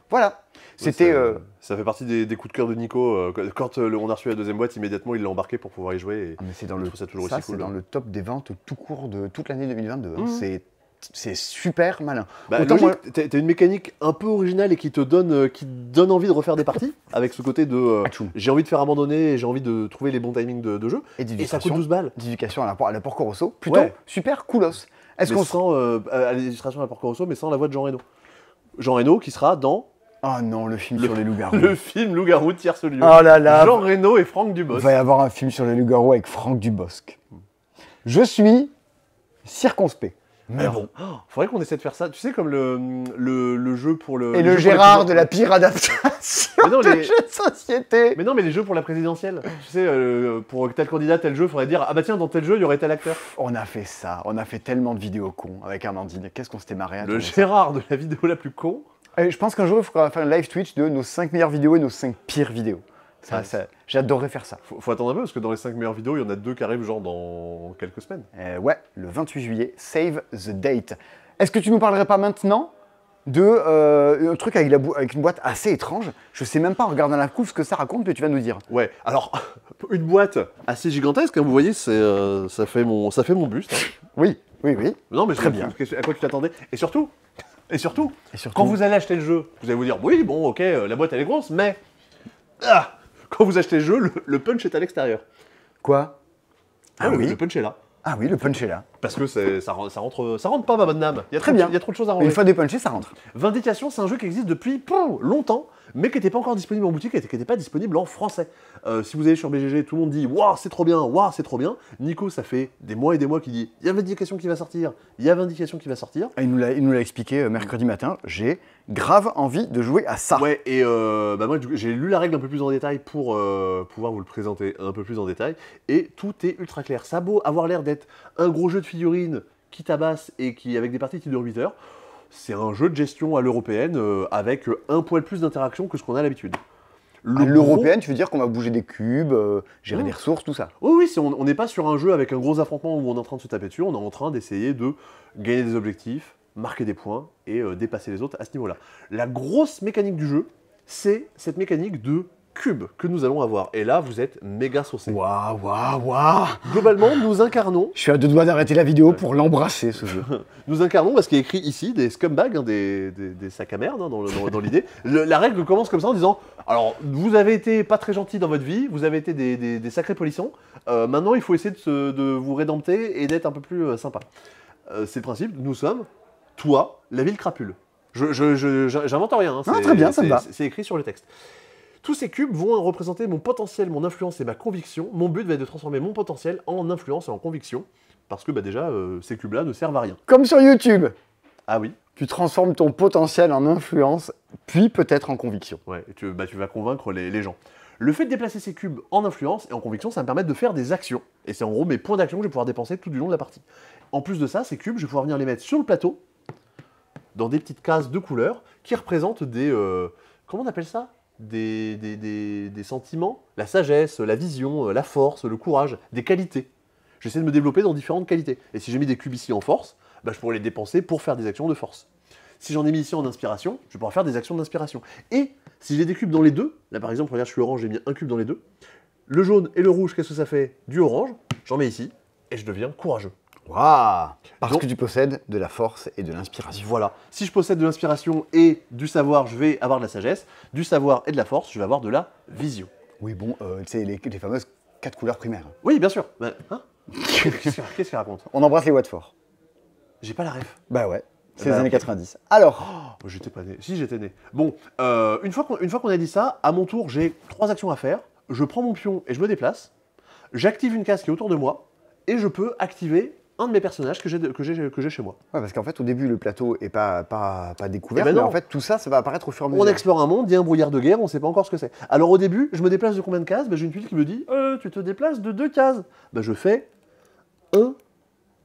Voilà, c'était... Ça fait partie des coups de cœur de Nico. Quand on a reçu la deuxième boîte, immédiatement, il l'a embarqué pour pouvoir y jouer. Et mais c'est dans le, ça toujours ça, aussi c'est cool. dans le top des ventes tout court de toute l'année 2022. Hein. C'est super malin. Bah, Autant logique, moi- t'as une mécanique un peu originale et qui te donne envie de refaire des parties, avec ce côté de Atchoum. j'ai envie de faire abandonner et j'ai envie de trouver les bons timings de jeu. Et Et ça coûte 12 balles. d'éducation à la Porco Rosso, plutôt Ouais. super coolos. Est-ce mais qu'on sans à l'illustration à Porco Rosso, mais sans la voix de Jean Reno. Jean Reno qui sera dans Oh non, le film sur les loups-garous. le film Loup-garou de tierce lieu. Oh là là. Jean Reno et Franck Il Dubosc. va y avoir un film sur les loups-garous avec Franck Dubosc. Je suis circonspect. Mais Alors, bon. faudrait qu'on essaie de faire ça. Tu sais, comme le jeu pour le. Et les le jeux pour Gérard les de la pire adaptation Mais non, de les- jeu de société. Mais non, mais les jeux pour la présidentielle. Tu sais, pour tel candidat, tel jeu, faudrait dire ah bah tiens, dans tel jeu, il y aurait tel acteur. On a fait ça, on a fait tellement de vidéos cons avec Amandine. Qu'est-ce qu'on s'était marré à Le tourner ça. Gérard de la vidéo la plus con. Et je pense qu'un jour, il faudra faire un live Twitch de nos 5 meilleures vidéos et nos 5 pires vidéos. Ouais. J'adorerais faire ça. Faut attendre un peu parce que dans les 5 meilleures vidéos, il y en a 2 qui arrivent genre dans quelques semaines. Ouais, le 28 juillet, save the date. Est-ce que tu nous parlerais pas maintenant de un truc avec une boîte assez étrange? Je sais même pas en regardant la couve ce que ça raconte, mais tu vas nous dire. Ouais, alors, une boîte assez gigantesque, hein, vous voyez, ça fait mon buste. Hein. Oui, oui, oui. Non, mais Très bien. À quoi tu t'attendais Et surtout, Et surtout, quand vous allez acheter le jeu, vous allez vous dire, oui, bon, ok, la boîte elle est grosse, mais quand vous achetez le jeu, le punch est à l'extérieur. Quoi? Ah Ouais, oui. Le punch est là. Ah oui, le punch est là. Parce que ça rentre pas, ma bonne dame. Il y a Très trop, bien. Il y a trop de choses à Une ranger. fois dépunché, ça rentre. Vindication, c'est un jeu qui existe depuis longtemps, mais qui n'était pas encore disponible en boutique et qui n'était pas disponible en français. Si vous allez sur BGG, tout le monde dit « Waouh, c'est trop bien, waouh, c'est trop bien ». Nico, ça fait des mois et des mois qu'il dit « Il y a Vindication qui va sortir, il y a Vindication qui va sortir ». Il nous l'a expliqué mercredi matin. J'ai grave envie de jouer à ça. Ouais, et moi, du coup, j'ai lu la règle un peu plus en détail pour pouvoir vous le présenter un peu plus en détail, et tout est ultra clair. Ça a beau avoir l'air d'être un gros jeu de figurines qui tabasse et qui avec des parties qui durent 8 heures, c'est un jeu de gestion à l'européenne avec un poil plus d'interaction que ce qu'on a l'habitude. À l'européenne, tu veux dire qu'on va bouger des cubes, gérer des ressources, tout ça. Oui, oui, on n'est pas sur un jeu avec un gros affrontement où on est en train de se taper dessus, on est en train d'essayer de gagner des objectifs, marquer des points et dépasser les autres à ce niveau-là. La grosse mécanique du jeu, c'est cette mécanique de cube que nous allons avoir. Et là, vous êtes méga saucé. Waouh, waouh, waouh. Globalement, nous incarnons, Je suis à deux doigts d'arrêter la vidéo pour l'embrasser, ce jeu. ce qui est écrit ici, des scumbags, hein, des sacs à merde, hein, dans l'idée. La règle commence comme ça en disant, alors, vous avez été pas très gentil dans votre vie, vous avez été des sacrés polissons, maintenant il faut essayer de vous rédempter et d'être un peu plus sympa. C'est le principe, nous sommes, toi, la ville crapule. J'invente rien, hein, Ah, très bien, ça me va. c'est écrit sur le texte. Tous ces cubes vont représenter mon potentiel, mon influence et ma conviction. Mon but va être de transformer mon potentiel en influence et en conviction. Parce que déjà, ces cubes-là ne servent à rien. Comme sur YouTube. Ah oui. Tu transformes ton potentiel en influence, puis peut-être en conviction. Ouais, et tu vas convaincre les gens. Le fait de déplacer ces cubes en influence et en conviction, ça va me permettre de faire des actions. Et c'est en gros mes points d'action que je vais pouvoir dépenser tout du long de la partie. En plus de ça, ces cubes, je vais pouvoir venir les mettre sur le plateau, dans des petites cases de couleurs, qui représentent des... comment on appelle ça ? Des sentiments, la sagesse, la vision, la force, le courage, des qualités. J'essaie de me développer dans différentes qualités. Et si j'ai mis des cubes ici en force, bah, je pourrais les dépenser pour faire des actions de force. Si j'en ai mis ici en inspiration, je vais pouvoir faire des actions d'inspiration. Et si j'ai des cubes dans les deux, là par exemple, regarde, je suis orange, j'ai mis un cube dans les deux. Le jaune et le rouge, qu'est-ce que ça fait? Du orange, j'en mets ici, et je deviens courageux. Waouh. Parce Donc- que tu possèdes de la force et de l'inspiration. Voilà. Si je possède de l'inspiration et du savoir, je vais avoir de la sagesse. Du savoir et de la force, je vais avoir de la vision. Oui, bon, tu sais, les fameuses 4 couleurs primaires. Oui, bien sûr. Mais, hein Qu'est-ce qu'il raconte? On embrasse les Watford. J'ai pas la ref. Bah ouais, c'est Bah, les années ok. 90. Alors, Oh, j'étais pas né. Si, j'étais né. Bon, une fois qu'on a dit ça, à mon tour, j'ai 3 actions à faire. Je prends mon pion et je me déplace. J'active une case qui est autour de moi. Et je peux activer un de mes personnages que j'ai chez moi. ouais, parce qu'en fait, au début, le plateau est pas découvert, Eh ben mais non. en fait, tout ça, ça va apparaître au fur et à mesure. On explore un monde, il y a un brouillard de guerre, on sait pas encore ce que c'est. Alors au début, je me déplace de combien de cases? J'ai une tuile qui me dit tu te déplaces de 2 cases. Je fais 1,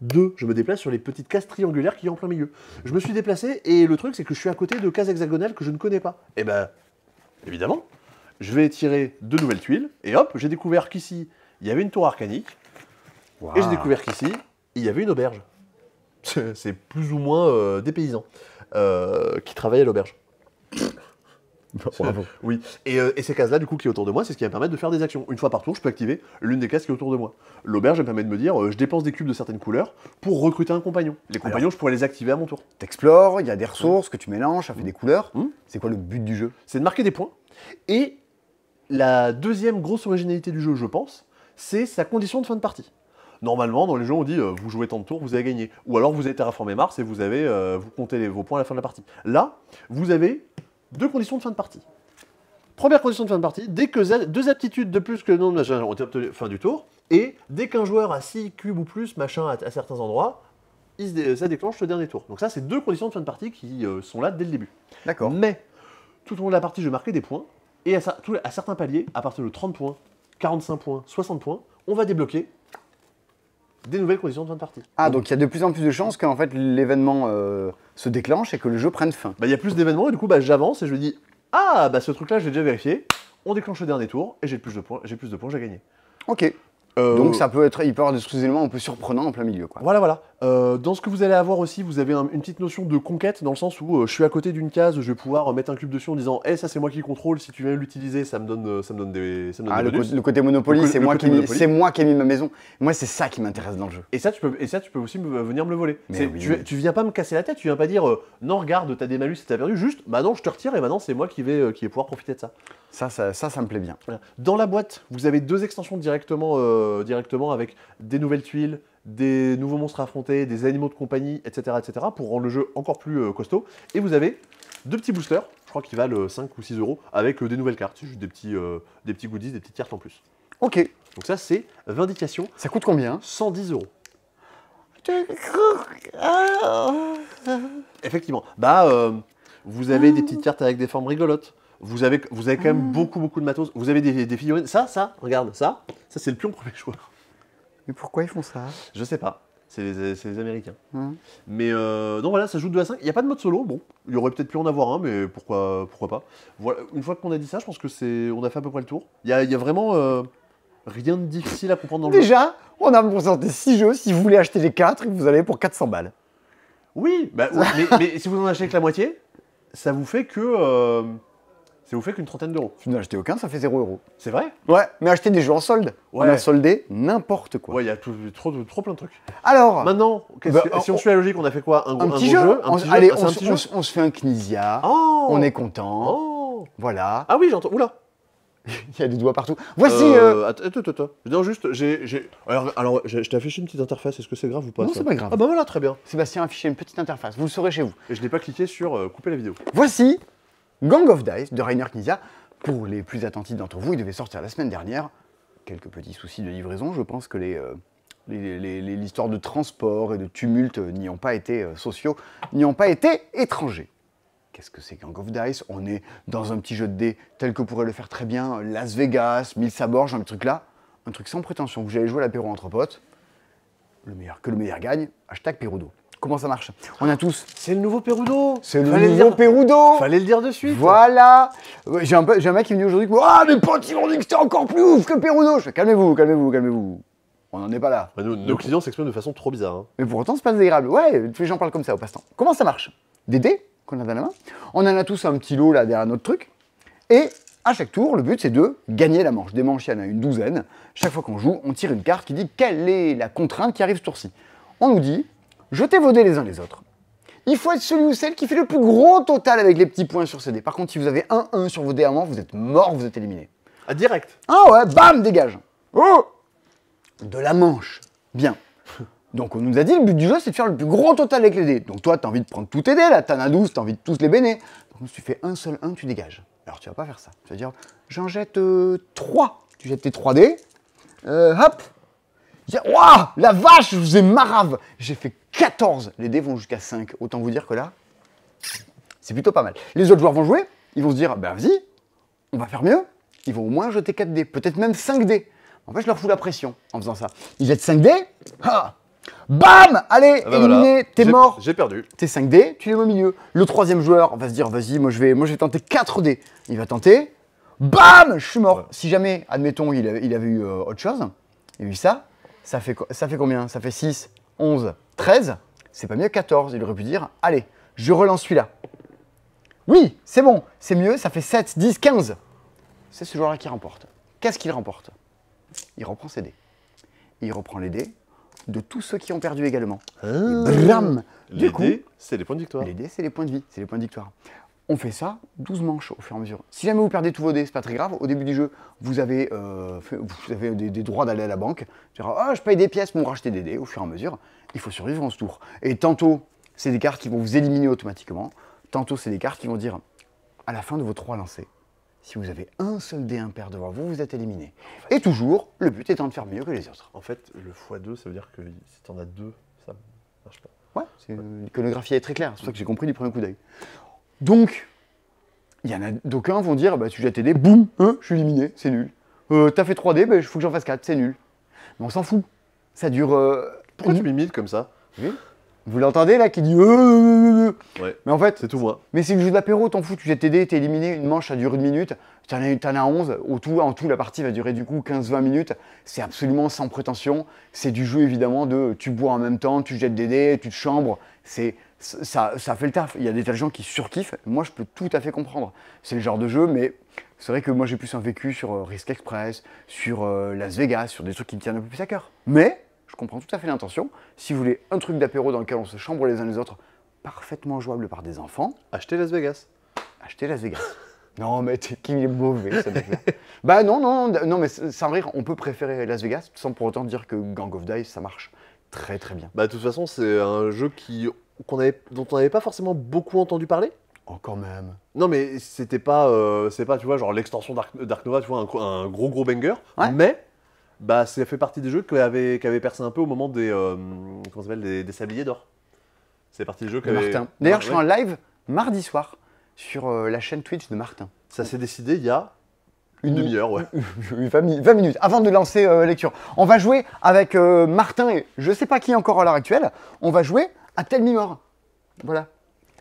2. Je me déplace sur les petites cases triangulaires qui sont en plein milieu. Je me suis déplacé et le truc c'est que je suis à côté de cases hexagonales que je ne connais pas. Et évidemment, je vais tirer 2 nouvelles tuiles et hop, j'ai découvert qu'ici, il y avait une tour arcanique Waouh. et j'ai découvert qu'ici, il y avait une auberge. C'est plus ou moins des paysans qui travaillent à l'auberge. Bravo. Oui, et ces cases-là, du coup, qui est autour de moi, c'est ce qui va me permettre de faire des actions. Une fois par tour, je peux activer l'une des cases qui est autour de moi. L'auberge, elle me permet de me dire, je dépense des cubes de certaines couleurs pour recruter un compagnon. Les compagnons, je pourrais les activer à mon tour. T'explores, il y a des ressources que tu mélanges, ça fait des couleurs. Mmh. C'est quoi le but du jeu? C'est de marquer des points. Et la deuxième grosse originalité du jeu, je pense, c'est sa condition de fin de partie. Normalement, dans les jeux, on dit vous jouez tant de tours, vous avez gagné. Ou alors vous avez terraformé Mars et vous comptez vos points à la fin de la partie. Là, vous avez 2 conditions de fin de partie. Première condition de fin de partie, dès que 2 aptitudes de plus que le nombre de machin ont été obtenues fin du tour, et dès qu'un joueur a 6 cubes ou plus machin à certains endroits, ça déclenche le dernier tour. Donc ça, c'est 2 conditions de fin de partie qui sont là dès le début. D'accord. Mais, tout au long de la partie, je marquais des points, et à certains paliers, à partir de 30 points, 45 points, 60 points, on va débloquer des nouvelles conditions de fin de partie. Ah, donc il y a de plus en plus de chances qu'en fait l'événement se déclenche et que le jeu prenne fin. Bah, il y a plus d'événements, et du coup, bah, j'avance et je me dis, ah, bah ce truc-là, je l'ai déjà vérifié, on déclenche le dernier tour, et j'ai plus de points, j'ai gagné. Ok. Donc ça peut être, il peut y avoir des éléments un peu surprenants en plein milieu, quoi. Voilà. Dans ce que vous allez avoir aussi, vous avez une petite notion de conquête, dans le sens où je suis à côté d'une case, je vais pouvoir mettre un cube dessus en disant « Eh, ça c'est moi qui contrôle, si tu viens l'utiliser, ça me donne des bonus. » Le côté Monopoly, c'est moi qui ai mis ma maison. Moi, c'est ça qui m'intéresse dans le jeu. Et ça, tu peux aussi venir me le voler. Oui. Tu viens pas me casser la tête, tu viens pas dire non, regarde, t'as des malus et t'as perdu, juste bah non, je te retire et maintenant c'est moi qui vais pouvoir profiter de ça. Ça me plaît bien. Voilà. Dans la boîte, vous avez 2 extensions directement avec des nouvelles tuiles, des nouveaux monstres à affronter, des animaux de compagnie, etc., pour rendre le jeu encore plus costaud. Et vous avez 2 petits boosters, je crois qu'ils valent 5 ou 6 euros, avec des nouvelles cartes, c'est juste des petits goodies, des petites cartes en plus. Ok. Donc ça, c'est Vindication. Ça coûte combien? 110 euros. Effectivement. Vous avez des petites cartes avec des formes rigolotes. Vous avez quand même beaucoup de matos. Vous avez des figurines. Ça, regarde, ça c'est le pion premier joueur. Mais pourquoi ils font ça? Je sais pas. C'est les Américains. Mais donc voilà, ça joue 2 à 5. Il n'y a pas de mode solo. Bon, il y aurait peut-être pu en avoir un, mais pourquoi pas. Voilà. Une fois qu'on a dit ça, je pense que on a fait à peu près le tour. Il y a vraiment rien de difficile à comprendre dans le jeu. Déjà, on a présenté 6 jeux. Si vous voulez acheter les 4, vous allez pour 400 balles. Oui, mais si vous en achetez que la moitié, ça vous fait que... ça vous fait qu'une trentaine d'euros. Si vous n'en achetez aucun, ça fait 0 euros. C'est vrai? Ouais, mais achetez des jeux en solde. Ouais. On a soldé n'importe quoi. Ouais, il y a trop plein de trucs. Alors, maintenant, si on suit la logique, on a fait quoi? Un petit gros jeu. Allez, on se fait un Knizia. Oh, on est content. Oh. Voilà. Ah oui, j'entends. Oula. Il y a des doigts partout. Voici. Attends. Non, juste, alors, je t'ai affiché une petite interface. Est-ce que c'est grave ou pas? Non, c'est pas grave. Ah bah voilà, très bien. Sébastien a affiché une petite interface. Vous le saurez chez vous. Et je n'ai pas cliqué sur couper la vidéo. Voici Gang of Dice de Rainer Knizia. Pour les plus attentifs d'entre vous, il devait sortir la semaine dernière. Quelques petits soucis de livraison. Je pense que l'histoire de transport et de tumulte n'y ont pas été sociaux, n'y ont pas été étrangers. Qu'est-ce que c'est Gang of Dice? On est dans un petit jeu de dés tel que pourrait le faire très bien Las Vegas, Mille Sabords, genre un truc là. Un truc sans prétention. Vous allez jouer à l'apéro entre potes. Le meilleur gagne. Hashtag Perudo. Comment ça marche? On a tous... C'est le nouveau Perudo. C'est le nouveau Perudo. Fallait le dire de suite. Voilà. J'ai un mec qui me dit aujourd'hui que ah, mes potes, ils m'ont dit que c'était encore plus ouf que Perudo. Je fais calmez-vous. On n'en est pas là. Bah, nos clients s'expriment de façon trop bizarre. Hein. Mais pour autant, c'est pas désagréable. Ouais, tous les gens parlent comme ça au passe-temps. Comment ça marche? Des dés qu'on a dans la main. On en a tous un petit lot là derrière notre truc. Et à chaque tour, le but c'est de gagner la manche. Des manches, il y en a une douzaine. Chaque fois qu'on joue, on tire une carte qui dit quelle est la contrainte qui arrive ce tour-ci. On nous dit, jetez vos dés les uns les autres. Il faut être celui ou celle qui fait le plus gros total avec les petits points sur ces dés. Par contre, si vous avez 1-1 sur vos dés avant, vous êtes mort, vous êtes éliminé. Ah, direct. Ah ouais, bam, dégage. Oh, de la manche. Bien. Donc on nous a dit, le but du jeu, c'est de faire le plus gros total avec les dés. Donc toi, t'as envie de prendre tous tes dés, là, t'en as 12, t'as envie de tous les béner. Donc si tu fais un seul 1, tu dégages. Alors tu vas pas faire ça. Tu vas dire, j'en jette 3. Tu jettes tes 3 dés. Hop. Waouh, la vache, je vous ai marave. J'ai fait 14. Les dés vont jusqu'à 5. Autant vous dire que là, c'est plutôt pas mal. Les autres joueurs vont jouer. Ils vont se dire, ben vas-y, on va faire mieux. Ils vont au moins jeter 4 dés, peut-être même 5 dés. En fait, je leur fous la pression en faisant ça. Ils jettent 5 dés. Ah, bam, allez, éliminé, voilà. T'es mort. J'ai perdu. Tes 5 dés, tu les mets au milieu. Le troisième joueur va se dire, vas-y, moi je vais tenter 4 dés. Il va tenter. Bam, je suis mort. Ouais. Si jamais, admettons, il avait eu autre chose, il a eu ça. Ça fait combien? Ça fait 6, 11, 13. C'est pas mieux que 14. Il aurait pu dire, allez, je relance celui-là. Oui, c'est bon, c'est mieux, ça fait 7, 10, 15. C'est ce joueur-là qui remporte. Qu'est-ce qu'il remporte? Il reprend ses dés. Et il reprend les dés de tous ceux qui ont perdu également. Et blam, les dés, c'est les points de victoire. Les dés, c'est les points de vie, c'est les points de victoire. On fait ça 12 manches au fur et à mesure. Si jamais vous perdez tous vos dés, c'est pas très grave. Au début du jeu, vous avez des droits d'aller à la banque. Dire, ah, je paye des pièces pour me racheter des dés au fur et à mesure. Il faut survivre en ce tour. Et tantôt, c'est des cartes qui vont vous éliminer automatiquement. Tantôt, c'est des cartes qui vont dire, à la fin de vos 3 lancers, si vous avez un seul dé impair devant vous, vous êtes éliminé. Et toujours, le but étant de faire mieux que les autres. En fait, le x2, ça veut dire que si t'en as 2, ça marche pas. Ouais, l'iconographie est très claire. C'est pour ça que j'ai compris du premier coup d'œil. Donc, il y en a d'aucuns vont dire, bah, tu jettes tes dés, boum, je suis éliminé, c'est nul. T'as fait 3 dés, bah, il faut que j'en fasse 4, c'est nul. Mais on s'en fout. Ça dure... Pourquoi tu m'imites comme ça? Oui. Vous l'entendez là qui dit Ouais. Mais en fait, c'est tout moi. Mais c'est le jeu d'apéro, t'en fous, tu jettes tes dés, t'es éliminé, une manche ça dure 1 minute, t'en as 11, en tout la partie va durer du coup 15-20 minutes, c'est absolument sans prétention, c'est du jeu évidemment de tu bois en même temps, tu jettes des dés, tu te chambres, ça fait le taf. Il y a des tas de gens qui surkiffent, moi je peux tout à fait comprendre, c'est le genre de jeu, mais c'est vrai que moi j'ai plus un vécu sur Risk Express, sur Las Vegas, sur des trucs qui me tiennent un peu plus à cœur. Mais je comprends tout à fait l'intention. Si vous voulez un truc d'apéro dans lequel on se chambre les uns les autres, parfaitement jouable par des enfants, Achetez Las Vegas. achetez Las Vegas. Non, mais qu'il est mauvais, ça mec-là. Bah non, mais sans rire, on peut préférer Las Vegas sans pour autant dire que Gang of Dice, ça marche très très bien. Bah de toute façon, c'est un jeu dont on n'avait pas forcément beaucoup entendu parler. Oh, quand même. Non, mais c'était pas, c'est pas, tu vois, genre l'extension Dark Nova, tu vois, un gros banger. Ouais. Mais bah ça fait partie des jeux qui avaient percé un peu au moment des comment ça s'appelle, des Sabliers d'Or. C'est partie des jeux qui avaient... Martin. D'ailleurs, je Ouais. serai en live mardi soir sur la chaîne Twitch de Martin. Ça s'est décidé il y a une demi-heure, ouais. 20 minutes avant de lancer lecture. On va jouer avec Martin et je sais pas qui encore à l'heure actuelle. On va jouer à Tell Me More. Voilà.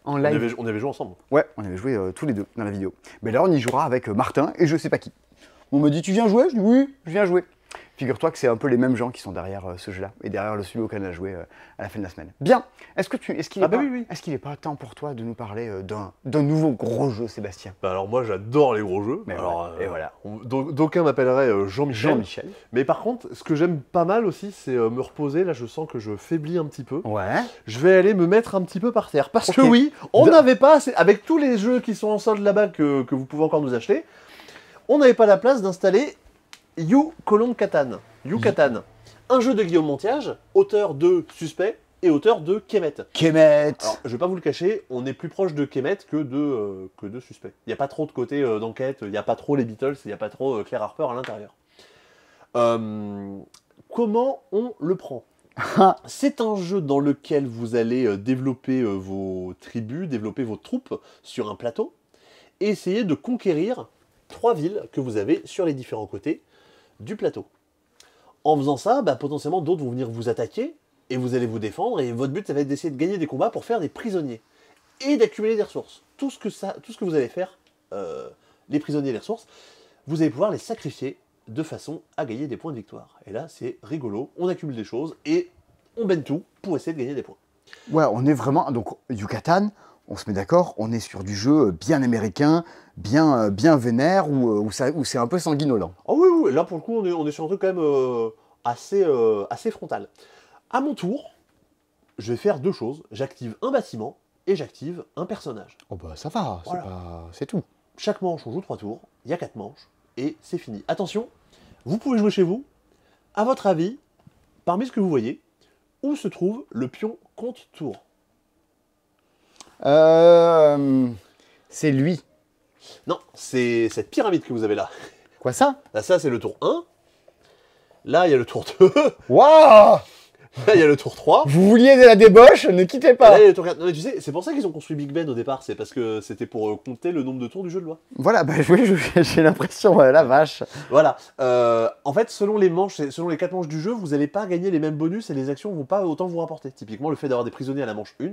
En live. On avait joué ensemble. Ouais, on avait joué tous les deux dans la vidéo. Mais là, on y jouera avec Martin et je sais pas qui. On me dit, tu viens jouer? Je dis, oui, je viens jouer. Figure-toi que c'est un peu les mêmes gens qui sont derrière ce jeu-là et derrière le celui auquel on a joué à la fin de la semaine. Bien. Est-ce qu'il n'est pas temps pour toi de nous parler d'un nouveau gros jeu, Sébastien? Bah alors moi j'adore les gros jeux. Mais alors, voilà, et voilà. D'aucuns m'appelleraient Jean-Michel. Jean-Michel. Mais par contre, ce que j'aime pas mal aussi, c'est me reposer. Là, je sens que je faiblis un petit peu. Ouais. Je vais aller me mettre un petit peu par terre. Parce Ok. que oui, on n'avait pas assez... Avec tous les jeux qui sont en solde là-bas que vous pouvez encore nous acheter, on n'avait pas la place d'installer Yucatan. Un jeu de Guillaume Montiage, auteur de Suspect et auteur de Kemet. Kemet. Alors, je vais pas vous le cacher, on est plus proche de Kemet que de Suspect. Il n'y a pas trop de côté d'enquête, il n'y a pas trop les Beatles, il n'y a pas trop Claire Harper à l'intérieur. Comment on le prend? C'est un jeu dans lequel vous allez développer vos tribus, développer vos troupes sur un plateau et essayer de conquérir 3 villes que vous avez sur les différents côtés du plateau. En faisant ça, bah, potentiellement d'autres vont venir vous attaquer et vous allez vous défendre et votre but ça va être d'essayer de gagner des combats pour faire des prisonniers et d'accumuler des ressources. Tout ce que vous allez faire, les prisonniers et les ressources, vous allez pouvoir les sacrifier de façon à gagner des points de victoire. Et là c'est rigolo, on accumule des choses et on baigne tout pour essayer de gagner des points. Ouais, on est vraiment... Donc, Yucatan, on se met d'accord, on est sur du jeu bien américain, bien vénère, où c'est un peu sanguinolent. Oh oui, oui, là pour le coup on est sur un truc quand même assez frontal. À mon tour, je vais faire 2 choses. J'active un bâtiment et j'active un personnage. Oh bah ça va, Voilà. c'est tout. Chaque manche, on joue 3 tours, il y a 4 manches, et c'est fini. Attention, vous pouvez jouer chez vous. À votre avis, parmi ce que vous voyez, où se trouve le pion compte-tour? C'est lui. Non, c'est cette pyramide que vous avez là. Quoi ça? Là, ça, c'est le tour 1. Là, il y a le tour 2. Waouh! Là, il y a le tour 3. Vous vouliez de la débauche, ne quittez Et pas. là, il y a le tour 4. Non, mais tu sais, c'est pour ça qu'ils ont construit Big Ben au départ. C'est parce que c'était pour compter le nombre de tours du jeu de loi. Voilà, bah oui, j'ai l'impression, la vache. Voilà. En fait, selon les manches, selon les 4 manches du jeu, vous n'allez pas gagner les mêmes bonus et les actions vont pas autant vous rapporter. Typiquement, le fait d'avoir des prisonniers à la manche 1,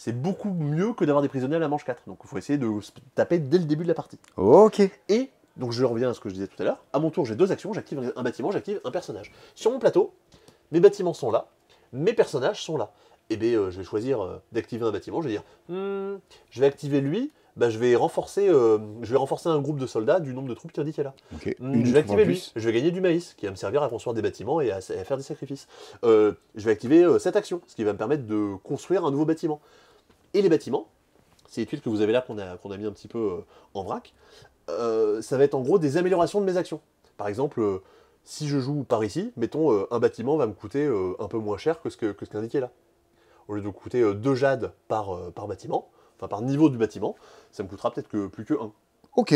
c'est beaucoup mieux que d'avoir des prisonniers à la manche 4. Donc il faut essayer de se taper dès le début de la partie. Ok. Et, donc je reviens à ce que je disais tout à l'heure, à mon tour j'ai 2 actions, j'active un bâtiment, j'active un personnage. Sur mon plateau, mes bâtiments sont là, mes personnages sont là. Et bien je vais choisir d'activer un bâtiment, je vais dire, je vais activer lui, bah, je vais renforcer un groupe de soldats du nombre de troupes qui indiqué là. Ok. Je vais activer lui, je vais gagner du maïs, qui va me servir à construire des bâtiments et à faire des sacrifices. Je vais activer cette action, ce qui va me permettre de construire un nouveau bâtiment. Et les bâtiments, c'est les tuiles que vous avez là qu'on a mis un petit peu en vrac. Ça va être en gros des améliorations de mes actions. Par exemple, si je joue par ici, mettons un bâtiment va me coûter un peu moins cher que ce qui est indiqué là. Au lieu de coûter 2 jades par bâtiment, enfin par niveau du bâtiment, ça me coûtera peut-être plus que 1. Ok.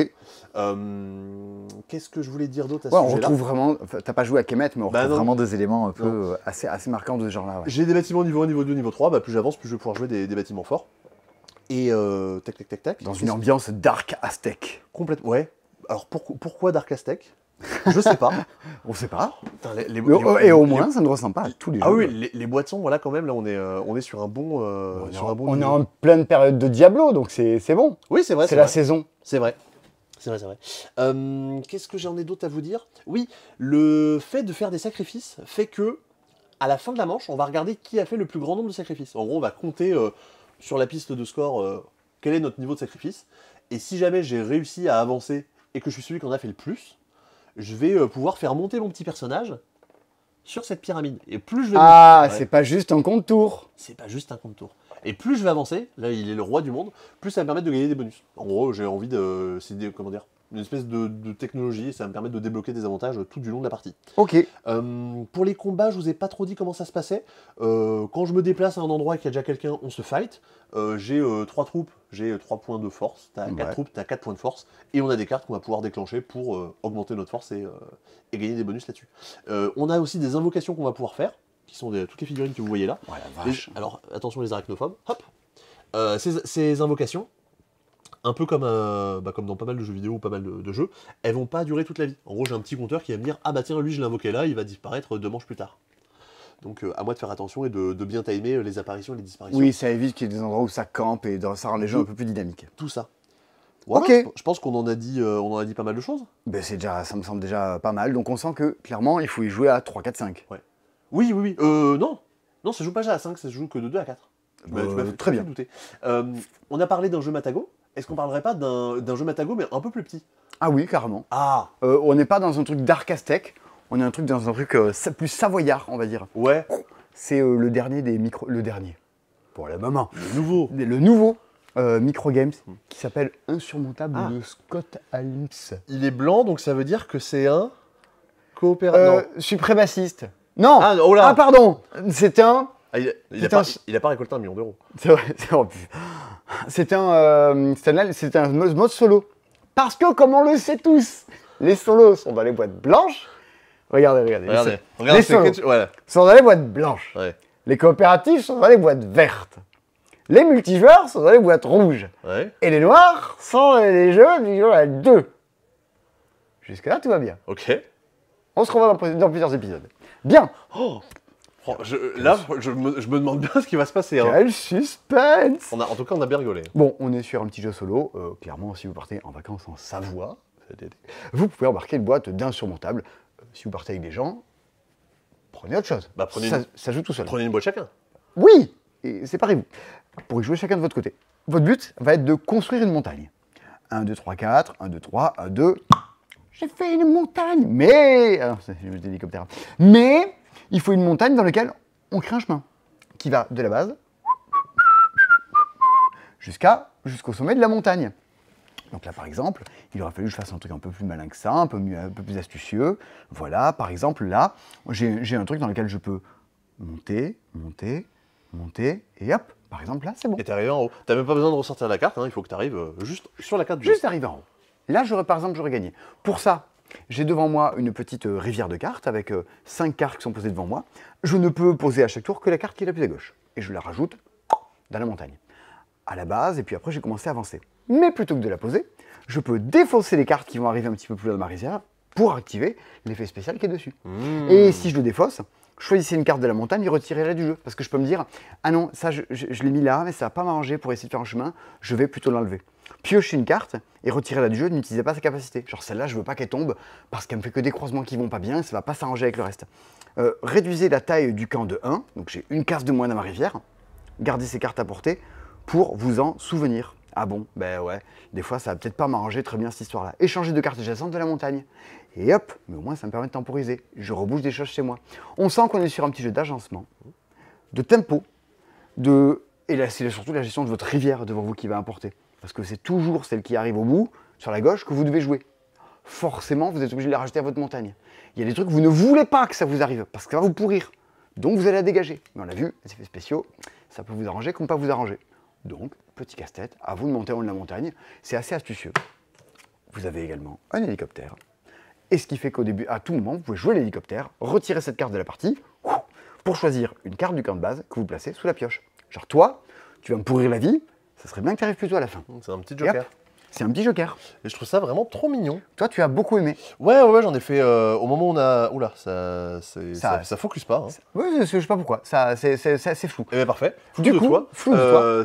Qu'est-ce que je voulais dire d'autre à ce Ouais, on sujet-là? retrouve vraiment, t'as pas joué à Kemet, mais on retrouve non. vraiment des éléments un peu assez marquants de ce genre-là. Ouais. J'ai des bâtiments niveau 1, niveau 2, niveau 3, bah, plus j'avance, plus je vais pouvoir jouer des bâtiments forts. Et tac, tac, tac, tac. Dans une ambiance dark aztèque. Complètement, ouais. Alors pourquoi Dark Aztec? Je sais pas. On sait pas. Putain, Et au moins, ça ne ressemble pas à tous les jeux. Ah oui, les boîtes sombres, là, quand même, là, on est sur un bon. On est en pleine période de Diablo, donc c'est bon. Oui, c'est vrai. C'est la saison. C'est vrai. C'est vrai. Qu'est-ce que j'en ai d'autre à vous dire? Oui, le fait de faire des sacrifices fait que, à la fin de la manche, on va regarder qui a fait le plus grand nombre de sacrifices. En gros, on va compter sur la piste de score quel est notre niveau de sacrifice. Et si jamais j'ai réussi à avancer et que je suis celui qui en a fait le plus, je vais pouvoir faire monter mon petit personnage sur cette pyramide. Et plus je vais c'est pas juste un contour. C'est pas juste un compte tour. Et plus je vais avancer, là il est le roi du monde, plus ça va me permettre de gagner des bonus. En gros, j'ai envie de. Comment dire, une espèce de technologie, et ça va me permettre de débloquer des avantages tout du long de la partie. Ok. Pour les combats, je vous ai pas trop dit comment ça se passait. Quand je me déplace à un endroit et qu'il y a déjà quelqu'un, on se fight. J'ai 3 troupes, j'ai 3 points de force. T'as 4 troupes, t'as 4 points de force. Et on a des cartes qu'on va pouvoir déclencher pour augmenter notre force et gagner des bonus là-dessus. On a aussi des invocations qu'on va pouvoir faire, qui sont toutes les figurines que vous voyez là. Ouais, la vache. Alors, attention les arachnophobes. Hop. Ces invocations, un peu comme dans pas mal de jeux vidéo ou pas mal de jeux, elles vont pas durer toute la vie. En gros, j'ai un petit compteur qui va me dire « Ah bah tiens, lui je l'ai invoqué là, il va disparaître 2 manches plus tard ». Donc à moi de faire attention et de bien timer les apparitions et les disparitions. Oui, ça évite qu'il y ait des endroits où ça campe et ça rend les jeux un peu plus dynamiques. Tout ça. Voilà, ok. Je pense qu'on en a dit pas mal de choses. Ben ça me semble déjà pas mal. Donc on sent que clairement, il faut y jouer à 3, 4, 5. Ouais. Oui. Non, ça se joue pas déjà à 5, ça se joue que de 2 à 4. Tu m'as fait très bien. douter. On a parlé d'un jeu Matago. Est-ce qu'on parlerait pas d'un jeu Matago mais un peu plus petit? Ah oui, carrément. Ah on n'est pas dans un truc dark aztec, on est dans un truc plus savoyard, on va dire. Ouais. C'est le dernier des micro... Le dernier. Pour la maman. Le nouveau micro games qui s'appelle Insurmontable de Scott Alms. Il est blanc, donc ça veut dire que c'est un coopérateur. Suprémaciste. Non. Oh là. Ah pardon. C'est un... Il a pas récolté 1 million d'euros. C'est vrai, c'est un mode solo. Parce que, comme on le sait tous, les solos sont dans les boîtes blanches. Regardez. Les solos sont dans les boîtes blanches. Ouais. Les coopératives sont dans les boîtes vertes. Les multijoueurs sont dans les boîtes rouges. Ouais. Et les noirs sont dans les jeux du jeu à 2. Jusque-là, tout va bien. Ok. On se revoit dans plusieurs épisodes. Bien. Je me demande bien ce qui va se passer. Hein. Quel suspense. En tout cas, on a bien rigolé. Bon, on est sur un petit jeu solo. Clairement, si vous partez en vacances en Savoie, vous pouvez embarquer une boîte d'insurmontable. Si vous partez avec des gens, prenez autre chose. Bah, ça joue tout seul. Prenez une boîte chacun. Oui, et séparez-vous. Pour y jouer chacun de votre côté. Votre but va être de construire une montagne. 1, 2, 3, 4, 1, 2, 3, 1, 2. J'ai fait une montagne, mais... Alors, c'est juste hélicoptère. Mais... il faut une montagne dans laquelle on crée un chemin qui va de la base jusqu'au sommet de la montagne. Donc là, par exemple, il aurait fallu que je fasse un truc un peu plus malin que ça, un peu plus astucieux. Voilà, par exemple, là, j'ai un truc dans lequel je peux monter, et hop, par exemple, là, c'est bon. Et t'es arrivé en haut. T'as même pas besoin de ressortir la carte, hein, il faut que t'arrives juste sur la carte. Juste arriver en haut. Là, par exemple, j'aurais gagné. Pour ça, j'ai devant moi une petite rivière de cartes avec 5 cartes qui sont posées devant moi. Je ne peux poser à chaque tour que la carte qui est la plus à gauche. Et je la rajoute dans la montagne. À la base, et puis après, j'ai commencé à avancer. Mais plutôt que de la poser, je peux défausser les cartes qui vont arriver un petit peu plus loin de ma rivière pour activer l'effet spécial qui est dessus. Et si je le défausse, choisissez une carte de la montagne et retirez-la du jeu. Parce que je peux me dire, ah non, ça je l'ai mis là, mais ça va pas m'arranger pour essayer de faire un chemin, je vais plutôt l'enlever. Piochez une carte et retirez-la du jeu, n'utilisez pas sa capacité. Genre celle-là, je veux pas qu'elle tombe parce qu'elle me fait que des croisements qui vont pas bien et ça va pas s'arranger avec le reste. Réduisez la taille du camp de 1, donc j'ai une case de moins dans ma rivière. Gardez ces cartes à portée pour vous en souvenir. Ah bon, ben ouais, des fois ça va peut-être pas m'arranger très bien cette histoire-là. Échangez de cartes adjacentes de la montagne. Et hop, mais au moins ça me permet de temporiser. Je rebouge des choses chez moi. On sent qu'on est sur un petit jeu d'agencement, de tempo, de Et là, c'est surtout la gestion de votre rivière devant vous qui va importer. Parce que c'est toujours celle qui arrive au bout, sur la gauche, que vous devez jouer. Forcément, vous êtes obligé de la rajouter à votre montagne. Il y a des trucs que vous ne voulez pas que ça vous arrive, parce que ça va vous pourrir. Donc vous allez la dégager. Mais on l'a vu, les effets spéciaux, ça peut vous arranger comme pas vous arranger. Donc, petit casse-tête, à vous de monter en haut de la montagne. C'est assez astucieux. Vous avez également un hélicoptère. Et ce qui fait qu'au début, à tout moment, vous pouvez jouer l'hélicoptère, retirer cette carte de la partie, pour choisir une carte du camp de base que vous placez sous la pioche. Genre toi, tu vas me pourrir la vie, ça serait bien que tu arrives plutôt à la fin. C'est un petit joker. C'est un petit joker. Et je trouve ça vraiment trop mignon. Toi, tu as beaucoup aimé. Ouais, j'en ai fait au moment où on a... Oula, ça focus pas. Hein. Oui, je sais pas pourquoi, c'est flou. Eh bien, parfait. Flou Du de coup, toi. flou de toi.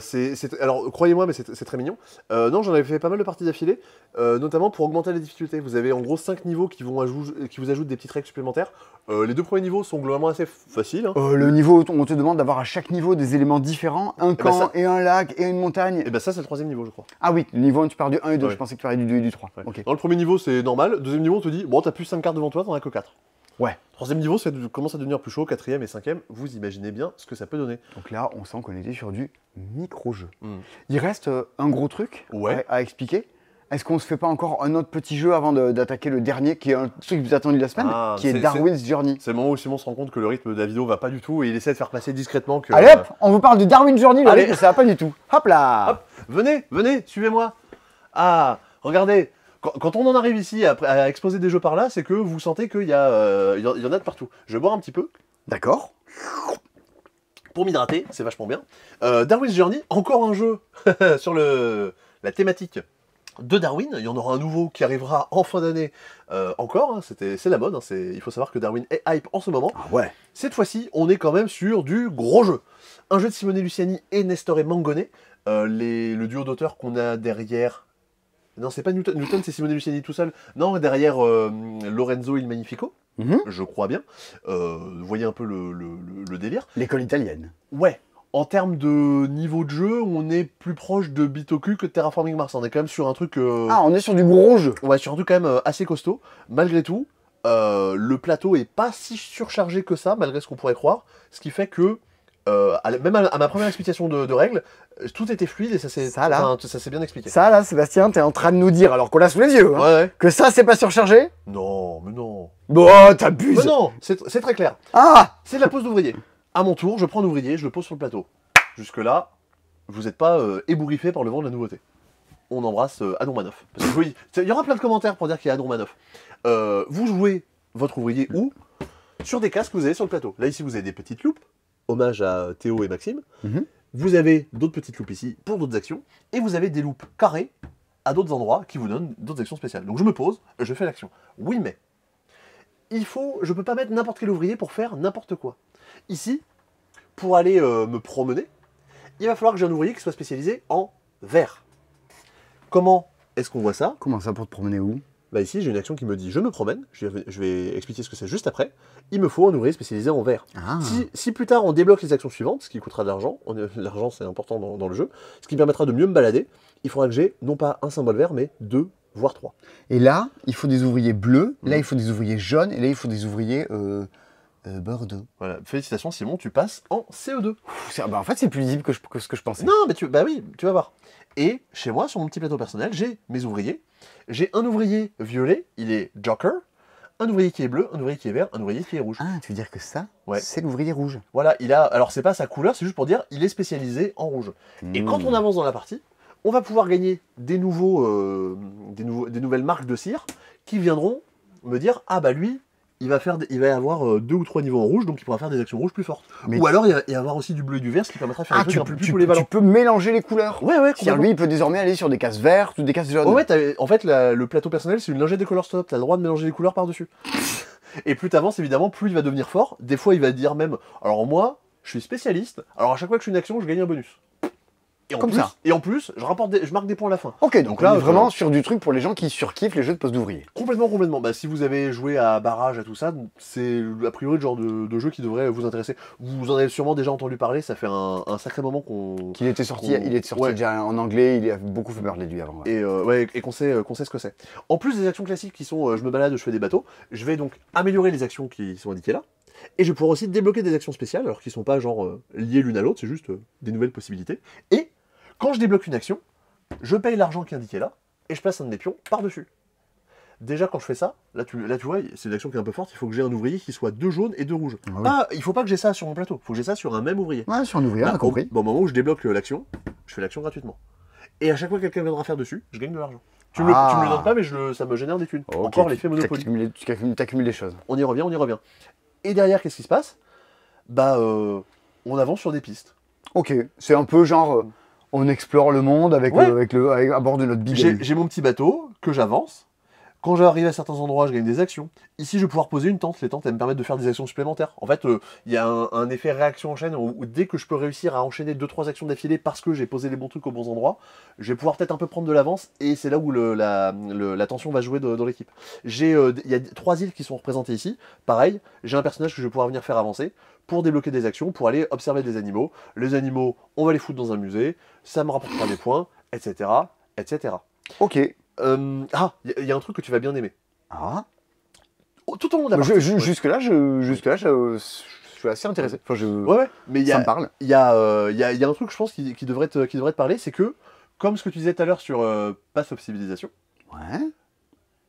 Alors, croyez-moi, mais c'est très mignon. Non, j'en avais fait pas mal de parties d'affilée, notamment pour augmenter la difficulté. Vous avez en gros 5 niveaux qui vous ajoutent des petites règles supplémentaires. Les 2 premiers niveaux sont globalement assez faciles. Hein. Le niveau, on te demande d'avoir à chaque niveau des éléments différents, un camp et un lac et une montagne. Et ben ça, c'est le 3e niveau, je crois. Ah oui, le niveau 1, tu pars du 1 et 2, Ouais. je pensais que tu parlais du 2 et du 3. Ouais. Okay. Dans le premier niveau, c'est normal. Deuxième niveau, on te dit, bon, t'as plus 5 cartes devant toi, t'en as que 4. Ouais. Troisième niveau, ça commence à devenir plus chaud. 4e et 5e, vous imaginez bien ce que ça peut donner. Donc là, on sent qu'on était sur du micro-jeu. Mm. Il reste un gros truc Ouais. à expliquer. Est-ce qu'on se fait pas encore un autre petit jeu avant d'attaquer le dernier, qui est un truc que vous attendu la semaine, qui est Darwin's Journey? C'est le moment où Simon se rend compte que le rythme de la vidéo va pas du tout et il essaie de faire passer discrètement que... Allez hop, on vous parle de Darwin's Journey, le Allez. rythme, ça va pas du tout. Hop là. Hop, venez, suivez-moi. Ah, regardez, quand on en arrive ici à exposer des jeux par là, c'est que vous sentez qu'il y en a de partout. Je vais boire un petit peu D'accord. pour m'hydrater, c'est vachement bien. Darwin's Journey, encore un jeu sur la thématique de Darwin. Il y en aura un nouveau qui arrivera en fin d'année encore. Hein, c'est la mode. Hein, il faut savoir que Darwin est hype en ce moment. Ah ouais. Cette fois-ci, on est quand même sur du gros jeu. Un jeu de Simone Luciani et Nestore Mangone. Le duo d'auteurs qu'on a derrière... Non, c'est pas Newton. Newton, c'est Simone Luciani tout seul. Non, derrière Lorenzo il Magnifico. Je crois bien. Vous voyez un peu le délire. L'école italienne. Ouais. En termes de niveau de jeu, on est plus proche de Bitoku que de Terraforming Mars. On est quand même sur un truc... Ah, on est sur du gros jeu. Ouais, sur un truc quand même assez costaud. Malgré tout, le plateau est pas si surchargé que ça, malgré ce qu'on pourrait croire. Ce qui fait que, même à ma première explication de règles, tout était fluide et ça s'est bien expliqué. Ça là, Sébastien, t'es en train de nous dire, alors qu'on l'a sous les yeux, hein, Ouais. que ça c'est pas surchargé? Non, mais non. Bon, t'abuses. Mais non, c'est très clair. Ah. C'est de la pose d'ouvrier. À mon tour, je prends l'ouvrier, je le pose sur le plateau. Jusque-là, vous n'êtes pas ébouriffé par le vent de la nouveauté. On embrasse Adon Manoff. Parce que oui, il y aura plein de commentaires pour dire qu'il y a Adon Manoff. Vous jouez votre ouvrier où? Sur des casques que vous avez sur le plateau. Là, ici, vous avez des petites loupes. Hommage à Théo et Maxime. Vous avez d'autres petites loupes ici pour d'autres actions. Et vous avez des loupes carrées à d'autres endroits qui vous donnent d'autres actions spéciales. Donc je me pose, je fais l'action. Oui, mais je peux pas mettre n'importe quel ouvrier pour faire n'importe quoi. Ici, pour aller me promener, il va falloir que j'ai un ouvrier qui soit spécialisé en verre. Comment est-ce qu'on voit ça? Comment ça, pour te promener où? Bah ici, j'ai une action qui me dit je me promène, je vais expliquer ce que c'est juste après. Il me faut un ouvrier spécialisé en verre. Ah. Si plus tard on débloque les actions suivantes, ce qui coûtera de l'argent, l'argent c'est important dans le jeu, ce qui me permettra de mieux me balader, il faudra que j'ai non pas un symbole vert, mais 2, voire 3. Et là, il faut des ouvriers bleus, là il faut des ouvriers jaunes, et là il faut des ouvriers bordeaux. Voilà, félicitations Simon, tu passes en CO2. En fait, c'est plus lisible que ce que je pensais. Non, mais bah oui, tu vas voir. Et chez moi, sur mon petit plateau personnel, j'ai mes ouvriers. J'ai un ouvrier violet, il est Joker. Un ouvrier qui est bleu, un ouvrier qui est vert, un ouvrier qui est rouge. Ah, tu veux dire que ça, Ouais. c'est l'ouvrier rouge. Voilà, alors c'est pas sa couleur, c'est juste pour dire il est spécialisé en rouge. Et quand on avance dans la partie, on va pouvoir gagner des nouvelles marques de cire qui viendront me dire ah bah lui, il va y avoir 2 ou 3 niveaux en rouge, donc il pourra faire des actions rouges plus fortes. Mais ou alors il va y avoir aussi du bleu et du vert, ce qui permettra de faire des trucs un peu plus polyvalents. Tu peux mélanger les couleurs. Ouais, C'est-à-dire, lui, il peut désormais aller sur des cases vertes ou des cases jaunes. Ouais, en fait, le plateau personnel, c'est une lingette de color stop. T'as le droit de mélanger les couleurs par-dessus. Et plus t'avances, évidemment, plus il va devenir fort. Des fois, il va dire même, alors moi, je suis spécialiste, alors à chaque fois que je fais une action, je gagne un bonus. Et en plus, je marque des points à la fin. Ok, donc là, on est vraiment sur du truc pour les gens qui surkiffent les jeux de poste d'ouvrier. Complètement. Bah, si vous avez joué à Barrage, à tout ça, c'est a priori le genre de jeu qui devrait vous intéresser. Vous en avez sûrement déjà entendu parler, ça fait un sacré moment il était sorti ouais. déjà en anglais, il a beaucoup fait parler de lui avant. Ouais. Et qu'on sait ce que c'est. En plus des actions classiques qui sont je me balade, je fais des bateaux, je vais donc améliorer les actions qui sont indiquées là. Et je vais pouvoir aussi débloquer des actions spéciales, alors qu'ils ne sont pas genre liées l'une à l'autre, c'est juste des nouvelles possibilités. Et quand je débloque une action, je paye l'argent qui est indiqué là, et je place un de mes pions par-dessus. Déjà, quand je fais ça, là tu vois, c'est une action qui est un peu forte, il faut que j'ai un ouvrier qui soit 2 jaunes et 2 rouges. Ah oui. Pas, il faut pas que j'ai ça sur mon plateau, il faut que j'ai ça sur un même ouvrier. Ouais, sur un ouvrier, on Là, a compris. au moment où je débloque l'action, je fais l'action gratuitement. Et à chaque fois que quelqu'un viendra faire dessus, je gagne de l'argent. Tu me le donnes pas, mais ça me génère des thunes. Ok, Encore l'effet Monopoly. Tu accumules des choses. On y revient, on y revient. Et derrière, qu'est-ce qui se passe? Bah, on avance sur des pistes. Ok, c'est un peu genre, on explore le monde avec, Ouais. à bord de notre big. J'ai mon petit bateau que j'avance. Quand j'arrive à certains endroits, je gagne des actions. Ici, je vais pouvoir poser une tente. Les tentes, elles me permettent de faire des actions supplémentaires. En fait, il y a un effet réaction en chaîne où dès que je peux réussir à enchaîner 2-3 actions d'affilée parce que j'ai posé les bons trucs aux bons endroits, je vais pouvoir peut-être un peu prendre de l'avance et c'est là où la tension va jouer dans l'équipe. Il y a 3 îles qui sont représentées ici. Pareil, j'ai un personnage que je vais pouvoir venir faire avancer pour débloquer des actions, pour aller observer des animaux. Les animaux, on va les foutre dans un musée, ça me rapportera des points, etc. etc. Ok. Il y a un truc que tu vas bien aimer. Ah. Tout au long de la partie. Jusque-là, je suis assez intéressé. Enfin, Ouais, mais ça me parle. il y a un truc, je pense, qui devrait te parler, c'est que, comme ce que tu disais tout à l'heure sur Path of Civilization, Ouais.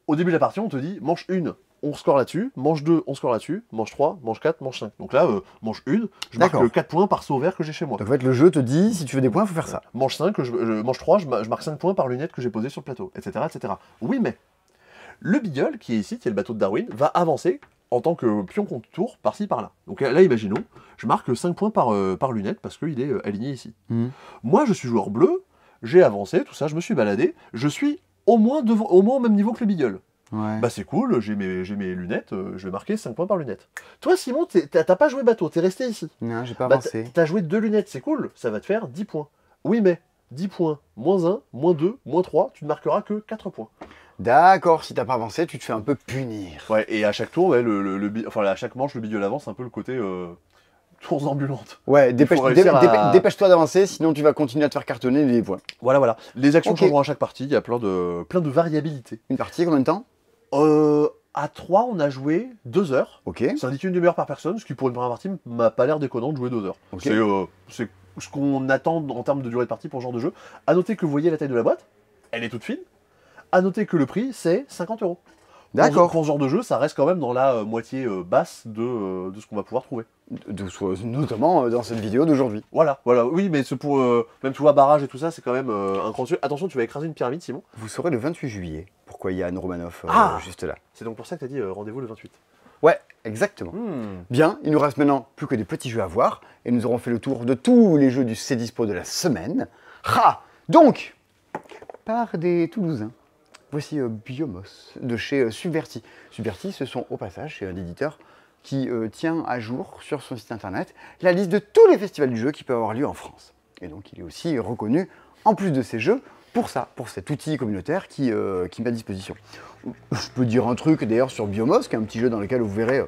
au début de la partie, on te dit, manche 1, on score là-dessus, manche 2, on score là-dessus, manche 3, manche 4, manche 5. Donc là, manche 1, je marque D'accord. 4 points par saut vert que j'ai chez moi. Donc en fait, le jeu te dit, si tu veux des points, il faut faire ça. Manche 5, manche 3, je marque 5 points par lunette que j'ai posée sur le plateau, etc., etc. Oui, mais le Beagle, qui est ici, qui est le bateau de Darwin, va avancer en tant que pion contre tour, par-ci, par-là. Donc là, imaginons, je marque 5 points par lunette parce qu'il est aligné ici. Moi, je suis joueur bleu, j'ai avancé, tout ça, je me suis baladé, je suis au moins au même niveau que le Beagle. Ouais. Bah c'est cool, j'ai mes lunettes, je vais marquer 5 points par lunette. Toi, Simon, t'as pas joué bateau, t'es resté ici. Non, j'ai pas Bah, avancé. t'as joué 2 lunettes, c'est cool, ça va te faire 10 points. Oui, mais 10 points, moins 1, moins 2, moins 3, tu ne marqueras que 4 points. D'accord, si t'as pas avancé, tu te fais un peu punir. Ouais, et à chaque tour, ouais, à chaque manche, le Beagle avance un peu le côté tours ambulantes. Ouais, faut réussir à- dépêche-toi d'avancer, sinon tu vas continuer à te faire cartonner les points. Voilà. Les actions Ok. changeront à chaque partie, il y a plein de variabilités. Une partie, combien de temps? À 3, on a joué 2 heures. Ok. Ça indique une demi-heure par personne, ce qui pour une première partie m'a pas l'air déconnant de jouer 2 heures. Ok. C'est ce qu'on attend en termes de durée de partie pour ce genre de jeu. À noter que vous voyez la taille de la boîte, elle est toute fine. À noter que le prix, c'est 50 €. D'accord. Pour ce genre de jeu, ça reste quand même dans la moitié basse de ce qu'on va pouvoir trouver. Notamment dans cette vidéo d'aujourd'hui. Voilà. Oui, mais c'est pour. Même tu vois, barrage et tout ça, c'est quand même un grand sujet. Attention, tu vas écraser une pyramide, Simon. Vous saurez le 28 juillet pourquoi il y a Anne Romanoff juste là. C'est donc pour ça que tu as dit rendez-vous le 28. Ouais, exactement. Bien, il nous reste maintenant plus que des petits jeux à voir et nous aurons fait le tour de tous les jeux du C-Dispo de la semaine. Donc, par des Toulousains, voici Biomos de chez Subverti. Subverti, ce sont au passage, c'est un éditeur qui tient à jour sur son site internet la liste de tous les festivals du jeu qui peuvent avoir lieu en France. Et donc il est aussi reconnu, en plus de ces jeux, pour ça, pour cet outil communautaire qui met à disposition. Je peux dire un truc d'ailleurs sur Biomos, qui est un petit jeu dans lequel vous verrez,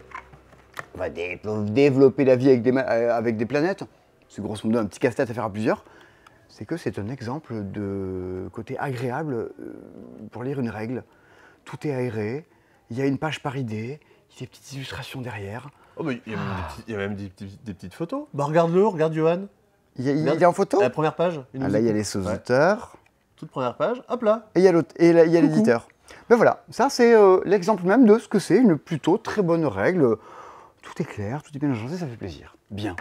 on va développer la vie avec des planètes. C'est grosso modo un petit casse-tête à faire à plusieurs. C'est que c'est un exemple de côté agréable pour lire une règle. Tout est aéré, il y a une page par idée, il y a des petites illustrations derrière. Oh, mais il y a même des petites photos. Bah, regarde-le, regarde Johan. Il y a en photo. La première page. Là, il y a les auteurs. Toute première page, hop là. Et il y a l'autre, et là, il y a l'éditeur. Ben voilà, ça c'est l'exemple même de ce que c'est une plutôt très bonne règle. Tout est clair, tout est bien agencé, ça fait plaisir. Bien.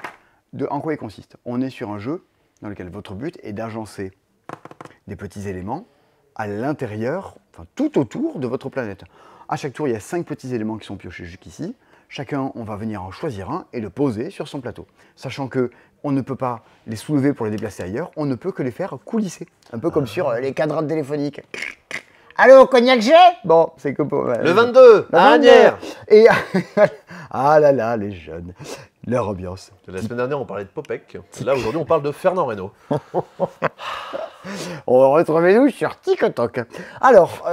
En quoi il consiste? On est sur un jeu dans lequel votre but est d'agencer des petits éléments à l'intérieur, enfin tout autour de votre planète. À chaque tour, il y a 5 petits éléments qui sont piochés jusqu'ici. Chacun, on va venir en choisir un et le poser sur son plateau. Sachant que on ne peut pas les soulever pour les déplacer ailleurs, on ne peut que les faire coulisser. Un peu comme sur les cadrans téléphoniques. Allô, Cognac G? Bon, c'est que pour... Le 22, à Agnières. Et ah là là, les jeunes, leur ambiance. La semaine dernière, on parlait de Popek. Là, aujourd'hui, on parle de Fernand Reynaud. Retrouvez-nous sur TikTok. Alors,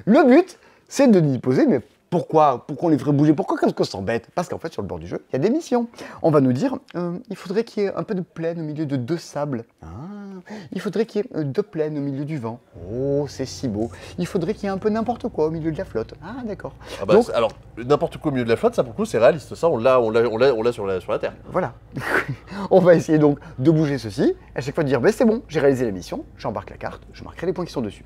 le but, c'est de nous poser, mais pourquoi on les ferait bouger? Pourquoi est-ce qu'on s'embête? Parce qu'en fait, sur le bord du jeu, il y a des missions. On va nous dire, il faudrait qu'il y ait un peu de plaine au milieu de 2 sables. Ah, Il faudrait qu'il y ait deux plaines au milieu du vent. Oh, c'est si beau. Il faudrait qu'il y ait un peu n'importe quoi au milieu de la flotte. Ah, d'accord. Ah bah, alors, n'importe quoi au milieu de la flotte, ça pour le coup, c'est réaliste. Ça, on l'a sur la Terre. Voilà. On va essayer donc de bouger ceci. À chaque fois de dire, c'est bon, j'ai réalisé la mission, j'embarque la carte, je marquerai les points qui sont dessus.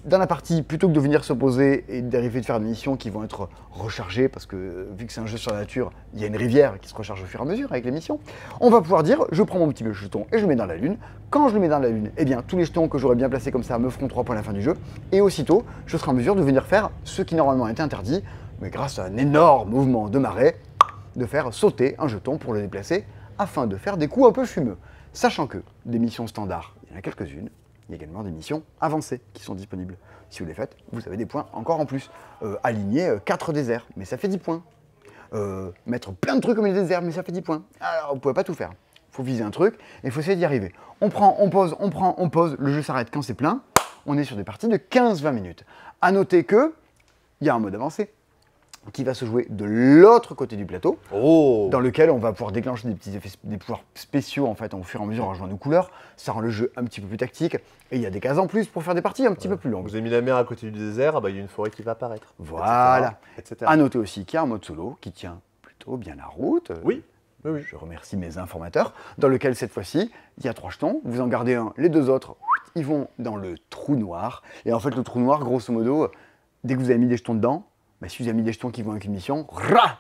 Dans la partie, plutôt que de venir se poser et d'arriver de faire des missions qui vont être rechargées, parce que vu que c'est un jeu sur la nature, il y a une rivière qui se recharge au fur et à mesure avec les missions, on va pouvoir dire, je prends mon petit jeton et je le mets dans la lune. Quand je le mets dans la lune, eh bien, tous les jetons que j'aurais bien placés comme ça me feront 3 points à la fin du jeu, et aussitôt, je serai en mesure de venir faire ce qui normalement était interdit, mais grâce à un énorme mouvement de marée, de faire sauter un jeton pour le déplacer, afin de faire des coups un peu fumeux. Sachant que des missions standards, il y en a quelques-unes, il y a également des missions avancées qui sont disponibles. Si vous les faites, vous avez des points encore en plus. Aligner 4 déserts, mais ça fait 10 points. Mettre plein de trucs au milieu des déserts, mais ça fait 10 points. Alors, vous ne pouvez pas tout faire. Il faut viser un truc et il faut essayer d'y arriver. On prend, on pose, on prend, on pose, le jeu s'arrête quand c'est plein. On est sur des parties de 15-20 minutes. À noter que il y a un mode avancé qui va se jouer de l'autre côté du plateau, dans lequel on va pouvoir déclencher des petits effets, des pouvoirs spéciaux en fait, au fur et à mesure en jouant nos couleurs. Ça rend le jeu un petit peu plus tactique, et il y a des cases en plus pour faire des parties un petit peu plus longues. Vous avez mis la mer à côté du désert, il y a une forêt qui va apparaître. Voilà. Etc. À noter aussi qu'il y a un mode solo qui tient plutôt bien la route. Oui. Je remercie mes informateurs, dans lequel cette fois-ci, il y a 3 jetons, vous en gardez un, les 2 autres, ils vont dans le trou noir. Et en fait, le trou noir, grosso modo, dès que vous avez mis des jetons dedans, si vous avez mis des jetons qui vont avec une mission,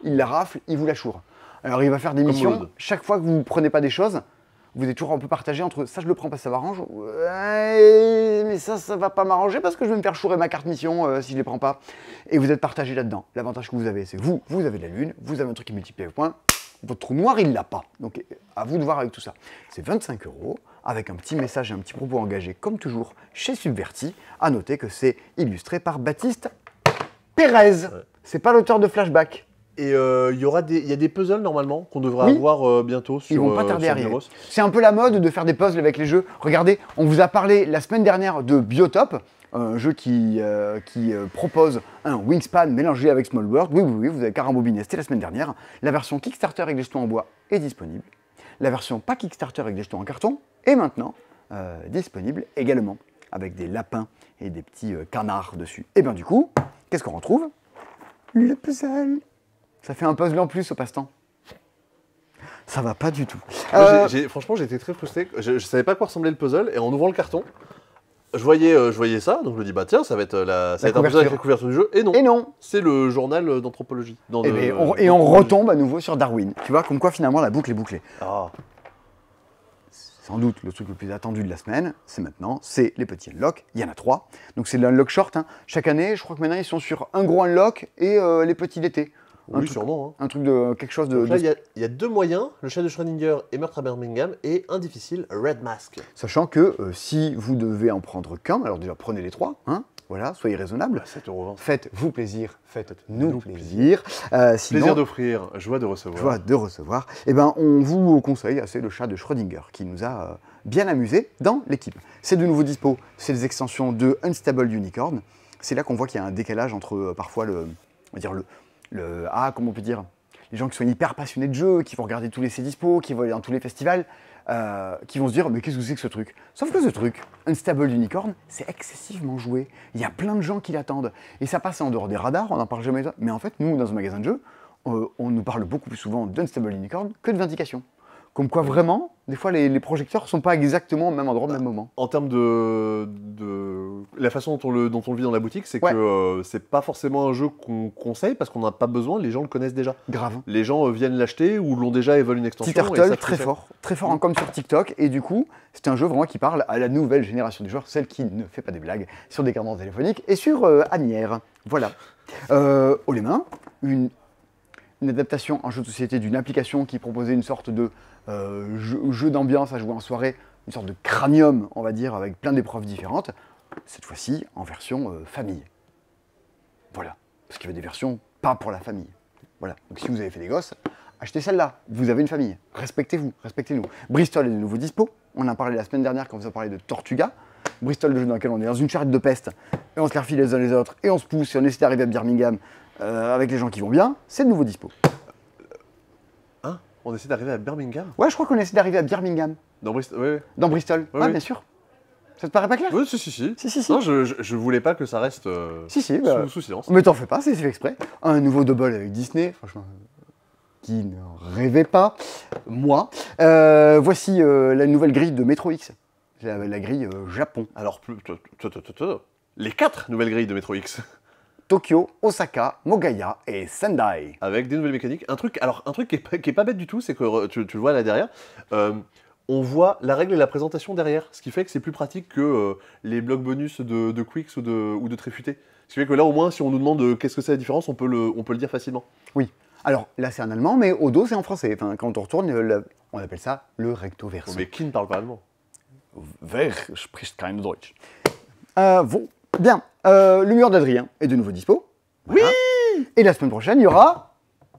il la rafle, il vous la choure. Alors il va faire des missions, chaque fois que vous ne prenez pas des choses, vous êtes toujours un peu partagé entre ça je le prends parce que ça m'arrange, ouais, mais ça va pas m'arranger parce que je vais me faire chourer ma carte mission si je les prends pas. Et vous êtes partagé là-dedans. L'avantage que vous avez, c'est que vous avez de la lune, vous avez un truc qui multiplie les points, votre trou noir il l'a pas. Donc à vous de voir avec tout ça. C'est 25 € avec un petit message et un petit propos engagé comme toujours chez Subverti. À noter que c'est illustré par Baptiste Pérez, c'est pas l'auteur de Flashback. Et il y a des puzzles normalement qu'on devrait avoir bientôt sur. Ils vont pas tarder à arriver. C'est un peu la mode de faire des puzzles avec les jeux. Regardez, on vous a parlé la semaine dernière de Biotop, un jeu qui propose un Wingspan mélangé avec Small World. Oui, vous avez carambobiné, c'était la semaine dernière. La version Kickstarter avec des jetons en bois est disponible. La version pas Kickstarter avec des jetons en carton est maintenant disponible également, avec des lapins et des petits canards dessus. Et bien du coup, qu'est-ce qu'on retrouve? Le puzzle. Ça fait un puzzle en plus au passe-temps. Ça va pas du tout. Franchement, j'étais très frustré. Je savais pas à quoi ressemblait le puzzle et en ouvrant le carton, je voyais ça, donc je me dis bah tiens, ça va être un puzzle avec la couverture du jeu. Et non. C'est le journal d'anthropologie. Et on retombe à nouveau sur Darwin. Tu vois, comme quoi finalement la boucle est bouclée. Sans doute le truc le plus attendu de la semaine, c'est maintenant, c'est les petits unlocks. Il y en a 3. Donc c'est l'unlock short. Chaque année, je crois que maintenant ils sont sur un gros unlock et les petits d'été. Oui, sûrement. Un truc de quelque chose de. Donc là, il y a 2 moyens, le chat de Schrödinger et Meurtre à Birmingham, et un difficile, Red Mask. Sachant que si vous devez en prendre qu'un, alors déjà prenez les 3, voilà, soyez raisonnable. 7,20 €. Faites-vous plaisir, faites-nous plaisir. Plaisir d'offrir, joie de recevoir. Joie de recevoir. Eh ben, on vous conseille, c'est le chat de Schrödinger qui nous a bien amusé dans l'équipe. C'est de nouveau dispo, c'est des extensions de Unstable Unicorn. C'est là qu'on voit qu'il y a un décalage entre parfois comment on peut dire, les gens qui sont hyper passionnés de jeu, qui vont regarder tous les dispo, qui vont aller dans tous les festivals, qui vont se dire mais qu'est-ce que c'est que ce truc? Sauf que ce truc, Unstable Unicorn, c'est excessivement joué. Il y a plein de gens qui l'attendent. Et ça passe en dehors des radars, on n'en parle jamais. Mais en fait, nous, dans un magasin de jeux, on nous parle beaucoup plus souvent d'Unstable Unicorn que de Vindication. Comme quoi, vraiment, des fois, les projecteurs ne sont pas exactement au même endroit au même moment. En termes de la façon dont on le vit dans la boutique, c'est que c'est pas forcément un jeu qu'on conseille parce qu'on n'a pas besoin, les gens le connaissent déjà. Grave. Les gens viennent l'acheter ou l'ont déjà et veulent une extension. Turtle, très fort en com sur TikTok. Et du coup, c'est un jeu vraiment qui parle à la nouvelle génération des joueurs, celle qui ne fait pas des blagues sur des cadences téléphoniques et sur Agnières. Voilà. Haut les mains, une adaptation en jeu de société d'une application qui proposait une sorte de jeu d'ambiance à jouer en soirée, une sorte de cranium, on va dire, avec plein d'épreuves différentes, cette fois-ci en version famille. Voilà, parce qu'il y avait des versions pas pour la famille. Voilà, donc si vous avez fait des gosses, achetez celle-là, vous avez une famille, respectez-vous, respectez-nous. Bristol est de nouveau dispo, on en a parlé la semaine dernière quand on vous a parlé de Tortuga. Bristol, le jeu dans lequel on est dans une charrette de peste, et on se les refile les uns les autres, et on se pousse, et on essaie d'arriver à Birmingham avec les gens qui vont bien, c'est de nouveau dispo. On essaie d'arriver à Birmingham? Ouais, je crois qu'on essaie d'arriver à Birmingham. Dans Bristol? Oui. Dans Bristol, Oui. Bien sûr. Ça te paraît pas clair? Oui, si. Si. Non, je voulais pas que ça reste Si, bah, sous silence. mais t'en fais pas, c'est fait exprès. Un nouveau double avec Disney, franchement, qui ne rêvait pas, moi. Voici la nouvelle grille de Metro X, la grille Japon. Alors, les 4 nouvelles grilles de Metro X. Tokyo, Osaka, Mogaya et Sendai. Avec des nouvelles mécaniques. Un truc qui est pas bête du tout, c'est que tu le vois là derrière. On voit la règle et la présentation derrière, ce qui fait que c'est plus pratique que les blocs bonus de Quicks ou de Tréfuté. Ce qui fait que là, au moins, si on nous demande qu'est-ce que c'est la différence, on peut le dire facilement. Oui. Alors là, c'est en allemand, mais au dos, c'est en français. Enfin, quand on retourne, on appelle ça le recto verso. Oh, mais qui ne parle pas allemand? Wer spricht kein Deutsch. Bon, bien. Le mur d'Adrien est de nouveau dispo. Voilà. Oui. Et la semaine prochaine, il y aura...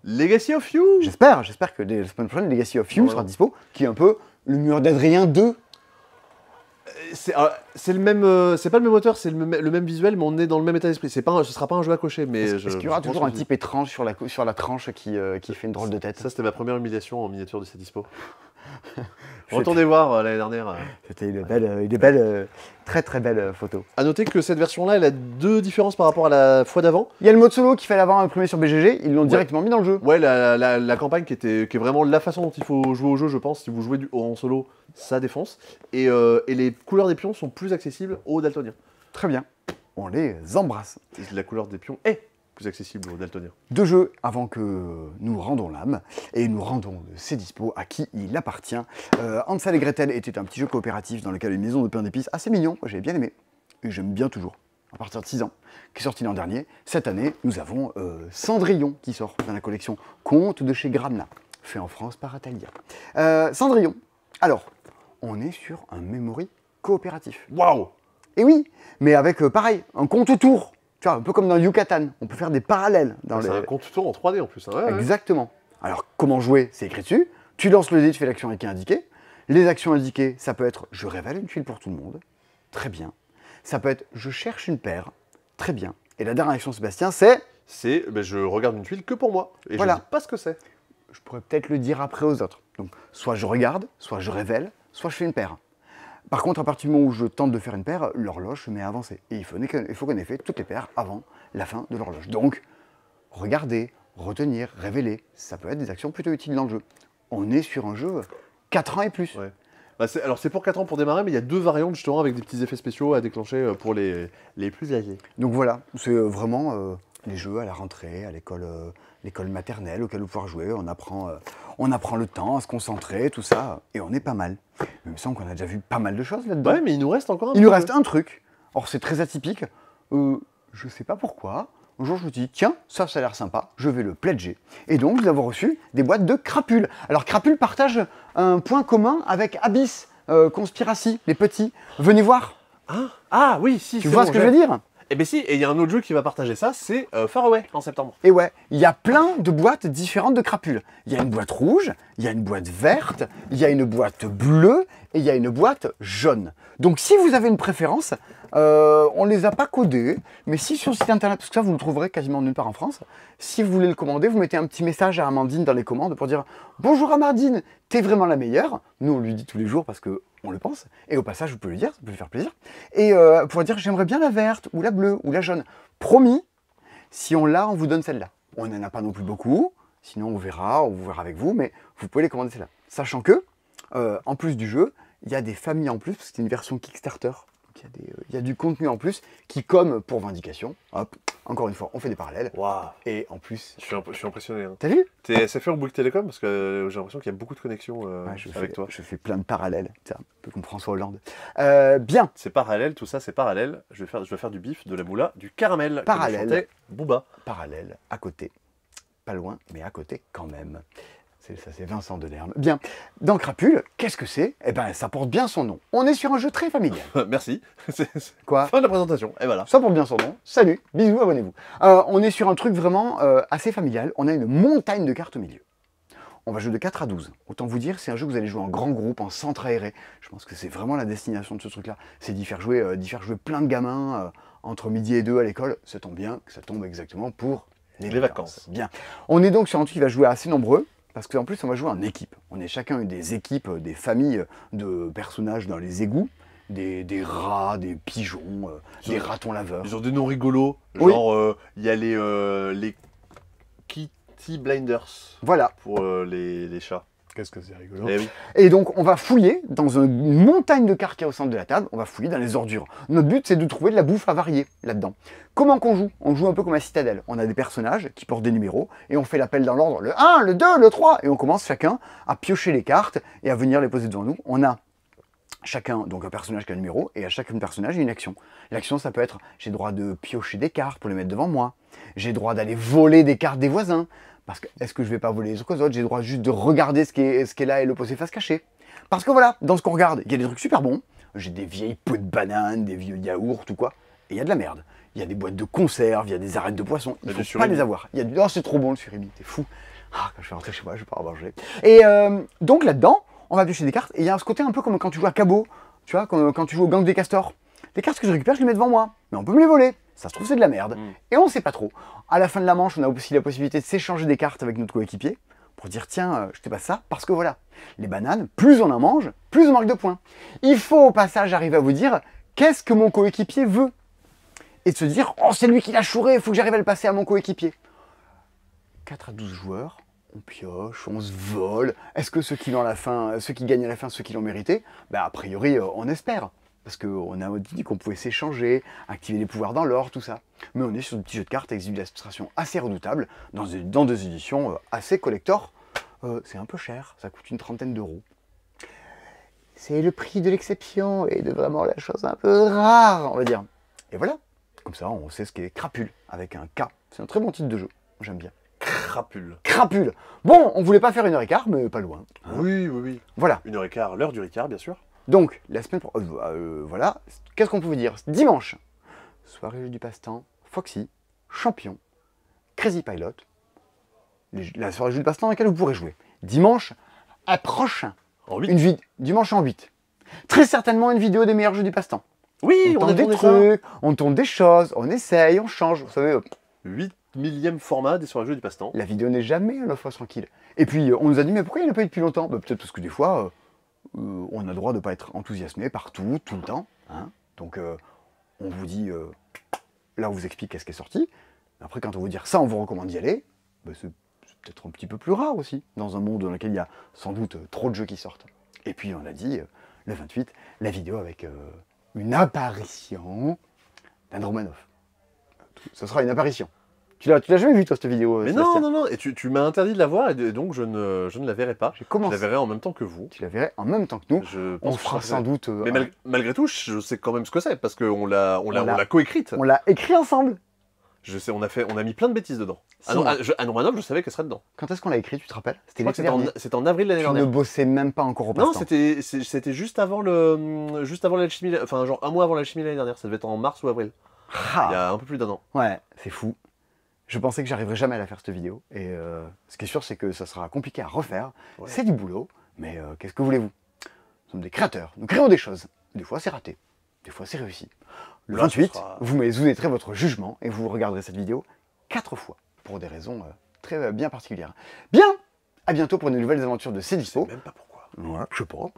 Legacy of You. J'espère que la semaine prochaine, Legacy of You sera dispo, qui est un peu le mur d'Adrien 2. C'est le même, c'est pas le même auteur, c'est le même visuel, mais on est dans le même état d'esprit. Ce sera pas un jeu à cocher, mais Est-ce qu'il y aura toujours un type étrange sur la tranche qui fait une drôle de tête? Ça, c'était ma première humiliation en miniature de ces dispo. Retournez voir l'année dernière. C'était une belle, très très belle photo. A noter que cette version-là, elle a 2 différences par rapport à la fois d'avant. Il y a le mode solo qu'il fallait avoir imprimé sur BGG, ils l'ont directement mis dans le jeu. Ouais, la campagne qui est vraiment la façon dont il faut jouer au jeu, je pense. Si vous jouez en solo, ça défonce. Et les couleurs des pions sont plus accessibles aux daltoniens. Très bien, on les embrasse. Et la couleur des pions est plus accessible aux daltoniens. 2 jeux avant que nous rendons l'âme, et nous rendons ces dispos à qui il appartient. Hansel et Gretel était un petit jeu coopératif dans lequel une maison de pain d'épices assez mignon, moi j'avais bien aimé, et j'aime bien toujours, à partir de 6 ans, qui est sorti l'an dernier. Cette année, nous avons Cendrillon qui sort dans la collection Contes de chez Gramna, fait en France par Atalia. Cendrillon, alors, on est sur un memory coopératif. Waouh! Et oui, mais avec, pareil, un compte-tour. Tu vois, un peu comme dans Yucatan, on peut faire des parallèles. C'est un compte-tour en 3D en plus. Hein, ouais, exactement. Alors, comment jouer? C'est écrit dessus. Tu lances le dé, tu fais l'action qui est indiquée. Les actions indiquées, ça peut être je révèle une tuile pour tout le monde. Très bien. Ça peut être je cherche une paire. Très bien. Et la dernière action, Sébastien, c'est je regarde une tuile que pour moi. Et voilà. Je dis pas ce que c'est. Je pourrais peut-être le dire après aux autres. Donc, soit je regarde, soit je révèle, soit je fais une paire. Par contre, à partir du moment où je tente de faire une paire, l'horloge se met à avancer. Et il faut qu'on ait fait toutes les paires avant la fin de l'horloge. Donc, regarder, retenir, révéler, ça peut être des actions plutôt utiles dans le jeu. On est sur un jeu 4 ans et plus. Ouais. Alors c'est pour 4 ans pour démarrer, mais il y a 2 variantes justement avec des petits effets spéciaux à déclencher pour les plus âgés. Donc voilà, c'est vraiment les jeux à la rentrée, à l'école maternelle auquel vous pouvez jouer. On apprend le temps à se concentrer, tout ça, et on est pas mal. Il me semble qu'on a déjà vu pas mal de choses là-dedans. Ouais, mais il nous reste encore un Il nous reste un truc. Or, c'est très atypique. Je sais pas pourquoi. Un jour, je me dis, tiens, ça a l'air sympa, je vais le pledger. Et donc, nous avons reçu des boîtes de Crapule. Alors, Crapule partage un point commun avec Abyss, Conspiracy, les petits. Venez voir. Ah oui, si. Tu vois ce que je veux dire? Eh bien si, et il y a un autre jeu qui va partager ça, c'est Far Away en septembre. Et ouais, il y a plein de boîtes différentes de Crapule. Il y a une boîte rouge, il y a une boîte verte, il y a une boîte bleue et il y a une boîte jaune. Donc si vous avez une préférence, on ne les a pas codés, mais si sur le site internet, parce que ça vous le trouverez quasiment nulle part en France, si vous voulez le commander, vous mettez un petit message à Amandine dans les commandes pour dire « Bonjour Amandine, t'es vraiment la meilleure ». Nous on lui dit tous les jours parce qu'on le pense, et au passage vous pouvez le dire, ça peut lui faire plaisir. Et pour dire « J'aimerais bien la verte, ou la bleue, ou la jaune ». Promis, si on l'a, on vous donne celle-là. On n'en a pas non plus beaucoup, sinon on vous verra avec vous, mais vous pouvez les commander celle-là. Sachant que, en plus du jeu, il y a des familles en plus, parce que c'est une version Kickstarter. Donc il y a du contenu en plus qui, comme pour Vindication, hop, encore une fois, on fait des parallèles. Waouh. Et en plus... Je suis impressionné. Hein. T'as vu? T'es SFR ou Bouygues Télécom? Parce que j'ai l'impression qu'il y a beaucoup de connexions avec toi. Je fais plein de parallèles, un peu comme François Hollande. Bien. C'est parallèle, tout ça c'est parallèle. Je vais faire du bif, de la moula, du caramel. Parallèle. Booba. Parallèle, à côté. Pas loin, mais à côté quand même. C'est Vincent Delerme. Bien, dans Crapule, qu'est-ce que c'est? Eh ben, ça porte bien son nom. On est sur un jeu très familial. Merci. Quoi? Fin de la présentation, et voilà. Ça porte bien son nom. Salut, bisous, abonnez-vous. On est sur un truc vraiment assez familial. On a une montagne de cartes au milieu. On va jouer de 4 à 12. Autant vous dire, c'est un jeu que vous allez jouer en grand groupe, en centre aéré. Je pense que c'est vraiment la destination de ce truc-là. C'est d'y faire jouer plein de gamins entre midi et 2 à l'école. Ça tombe bien que ça tombe exactement pour les vacances. Bien. On est donc sur un truc qui va jouer assez nombreux. Parce qu'en plus, on va jouer en équipe. On est chacun des équipes, des familles de personnages dans les égouts, des rats, des pigeons, des ratons laveurs. Ils ont des noms rigolos. Oui. Genre, il y a les Kitty Blinders Voilà. pour les chats. Qu'est-ce que c'est rigolo. Eh oui. Et donc, on va fouiller dans une montagne de cartes qui est au centre de la table. On va fouiller dans les ordures. Notre but, c'est de trouver de la bouffe à varier là-dedans. Comment qu'on joue? On joue un peu comme à Citadelle. On a des personnages qui portent des numéros et on fait l'appel dans l'ordre, le 1, le 2, le 3. Et on commence chacun à piocher les cartes et à venir les poser devant nous. On a chacun, donc un personnage qui a un numéro, et à chacun personnage, il y a une action. L'action, ça peut être, j'ai le droit de piocher des cartes pour les mettre devant moi. J'ai le droit d'aller voler des cartes des voisins. Parce que, est-ce que je vais pas voler les trucs aux autres? J'ai le droit juste de regarder ce qui est là et le poser face cachée. Parce que voilà, dans ce qu'on regarde, il y a des trucs super bons. J'ai des vieilles pots de bananes, des vieux yaourts ou quoi. Et il y a de la merde. Il y a des boîtes de conserve, il y a des arêtes de poisson. Il ne faut pas les avoir. Il y a du... Oh, c'est trop bon le surimi, t'es fou. Ah, quand je vais rentrer chez moi, je vais pas en manger. Et donc là-dedans, on va piocher des cartes. Et il y a ce côté un peu comme quand tu joues à Cabot. Tu vois, quand tu joues au Gang des Castors. Les cartes que je récupère, je les mets devant moi. Mais on peut me les voler. Ça se trouve, c'est de la merde. Et on ne sait pas trop. À la fin de la manche, on a aussi la possibilité de s'échanger des cartes avec notre coéquipier pour dire tiens, je te passe ça parce que voilà, les bananes, plus on en mange, plus on marque de points. Il faut au passage arriver à vous dire qu'est-ce que mon coéquipier veut et de se dire oh, c'est lui qui l'a chouré, il faut que j'arrive à le passer à mon coéquipier. 4 à 12 joueurs, on pioche, on se vole. Est-ce que ceux qui gagnent à la fin, ceux qui l'ont mérité? A priori, on espère. Parce qu'on a dit qu'on pouvait s'échanger, activer les pouvoirs dans l'or, tout ça. Mais on est sur des petits jeux de cartes avec des illustrations assez redoutables, dans des éditions assez collector. C'est un peu cher, ça coûte une trentaine d'euros. C'est le prix de l'exception et de vraiment la chose un peu rare, on va dire. Et voilà, comme ça on sait ce qu'est Crapule, avec un K. C'est un très bon titre de jeu, j'aime bien. Crapule. Crapule. Bon, on voulait pas faire 1h15, mais pas loin. Hein. Oui, oui, oui. Voilà. 1h15, l'heure du Ricard, bien sûr. Donc, la semaine voilà, qu'est-ce qu'on pouvait dire? Dimanche, soirée jeu du passe-temps, Foxy, Champion, Crazy Pilot, la soirée jeu du passe-temps dans laquelle vous pourrez jouer. Dimanche, approche, En 8. dimanche en 8. Très certainement une vidéo des meilleurs jeux du passe-temps. Oui, on tente des trucs, on tourne des choses, on essaye, on change, vous savez. 8 millième format des soirées jeux du passe-temps. La vidéo n'est jamais à la fois tranquille. Et puis, on nous a dit, mais pourquoi il n'y en a pas eu depuis longtemps? Peut-être parce que des fois... on a le droit de ne pas être enthousiasmé partout, tout le temps. Hein. Donc, on vous dit, là, on vous explique qu'est-ce qui est sorti. Après, quand on vous dit ça, on vous recommande d'y aller. C'est peut-être un petit peu plus rare aussi, dans un monde dans lequel il y a sans doute trop de jeux qui sortent. Et puis, on a dit, le 28, la vidéo avec une apparition d'Andromanov. Ce sera une apparition. Tu l'as jamais vu, toi, cette vidéo? Mais Sébastien? non, et tu m'as interdit de la voir, et donc je ne la verrai pas. J'ai commencé. Je la verrai en même temps que vous. Tu la verrais en même temps que nous. Je On pense que fera je sans doute... Mais malgré tout, je sais quand même ce que c'est, parce qu'on l'a coécrite. On l'a écrit ensemble. Je sais, on a mis plein de bêtises dedans. Si, moi. Andromanov, je savais qu'elle serait dedans. Quand est-ce qu'on l'a écrit, tu te rappelles? Je crois que c'était en avril l'année Tu ne dernière. bossais même pas encore au Non, passe-temps. c'était juste avant l'alchimie, enfin genre un mois avant l'alchimie l'année dernière. Ça devait être en mars ou avril. Ah. Il y a un peu plus d'un an. Ouais, c'est fou. Je pensais que j'arriverais jamais à la faire cette vidéo. Et ce qui est sûr, c'est que ça sera compliqué à refaire. Ouais. C'est du boulot, mais qu'est-ce que voulez-vous? Nous sommes des créateurs, nous créons des choses. Des fois c'est raté, des fois c'est réussi. Le 28, vous mettrez votre jugement et vous regarderez cette vidéo 4 fois, pour des raisons très bien particulières. Bien, à bientôt pour de nouvelles aventures de C'est Dispo. Je sais même pas pourquoi. Ouais, je sais pas,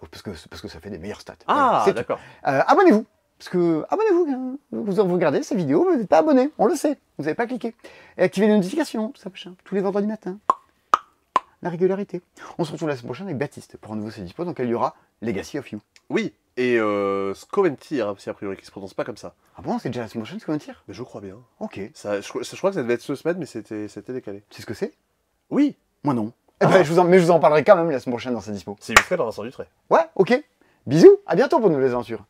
parce que ça fait des meilleures stats. Ah, voilà, d'accord. Abonnez-vous. Parce que, abonnez-vous, hein. Vous regardez ces vidéos, vous n'êtes pas abonné, on le sait, vous n'avez pas cliqué. Et activez les notifications, tout ça, machin, tous les vendredis matin. La régularité. On se retrouve la semaine prochaine avec Baptiste pour un nouveau C'est Dispo dans lequel il y aura Legacy of You. Oui, et Scoventir, si a priori, qui se prononce pas comme ça. Ah bon, c'est déjà la semaine prochaine, Scoventir? Mais je crois bien. Ok. Je crois que ça devait être ce semaine, mais c'était décalé. Tu sais ce que c'est? Oui. Moi non. Eh ben, je vous en parlerai quand même la semaine prochaine dans C'est Dispo. C'est illustré par Vincent Dutray. Ouais, ok. Bisous, à bientôt pour de nouvelles aventures.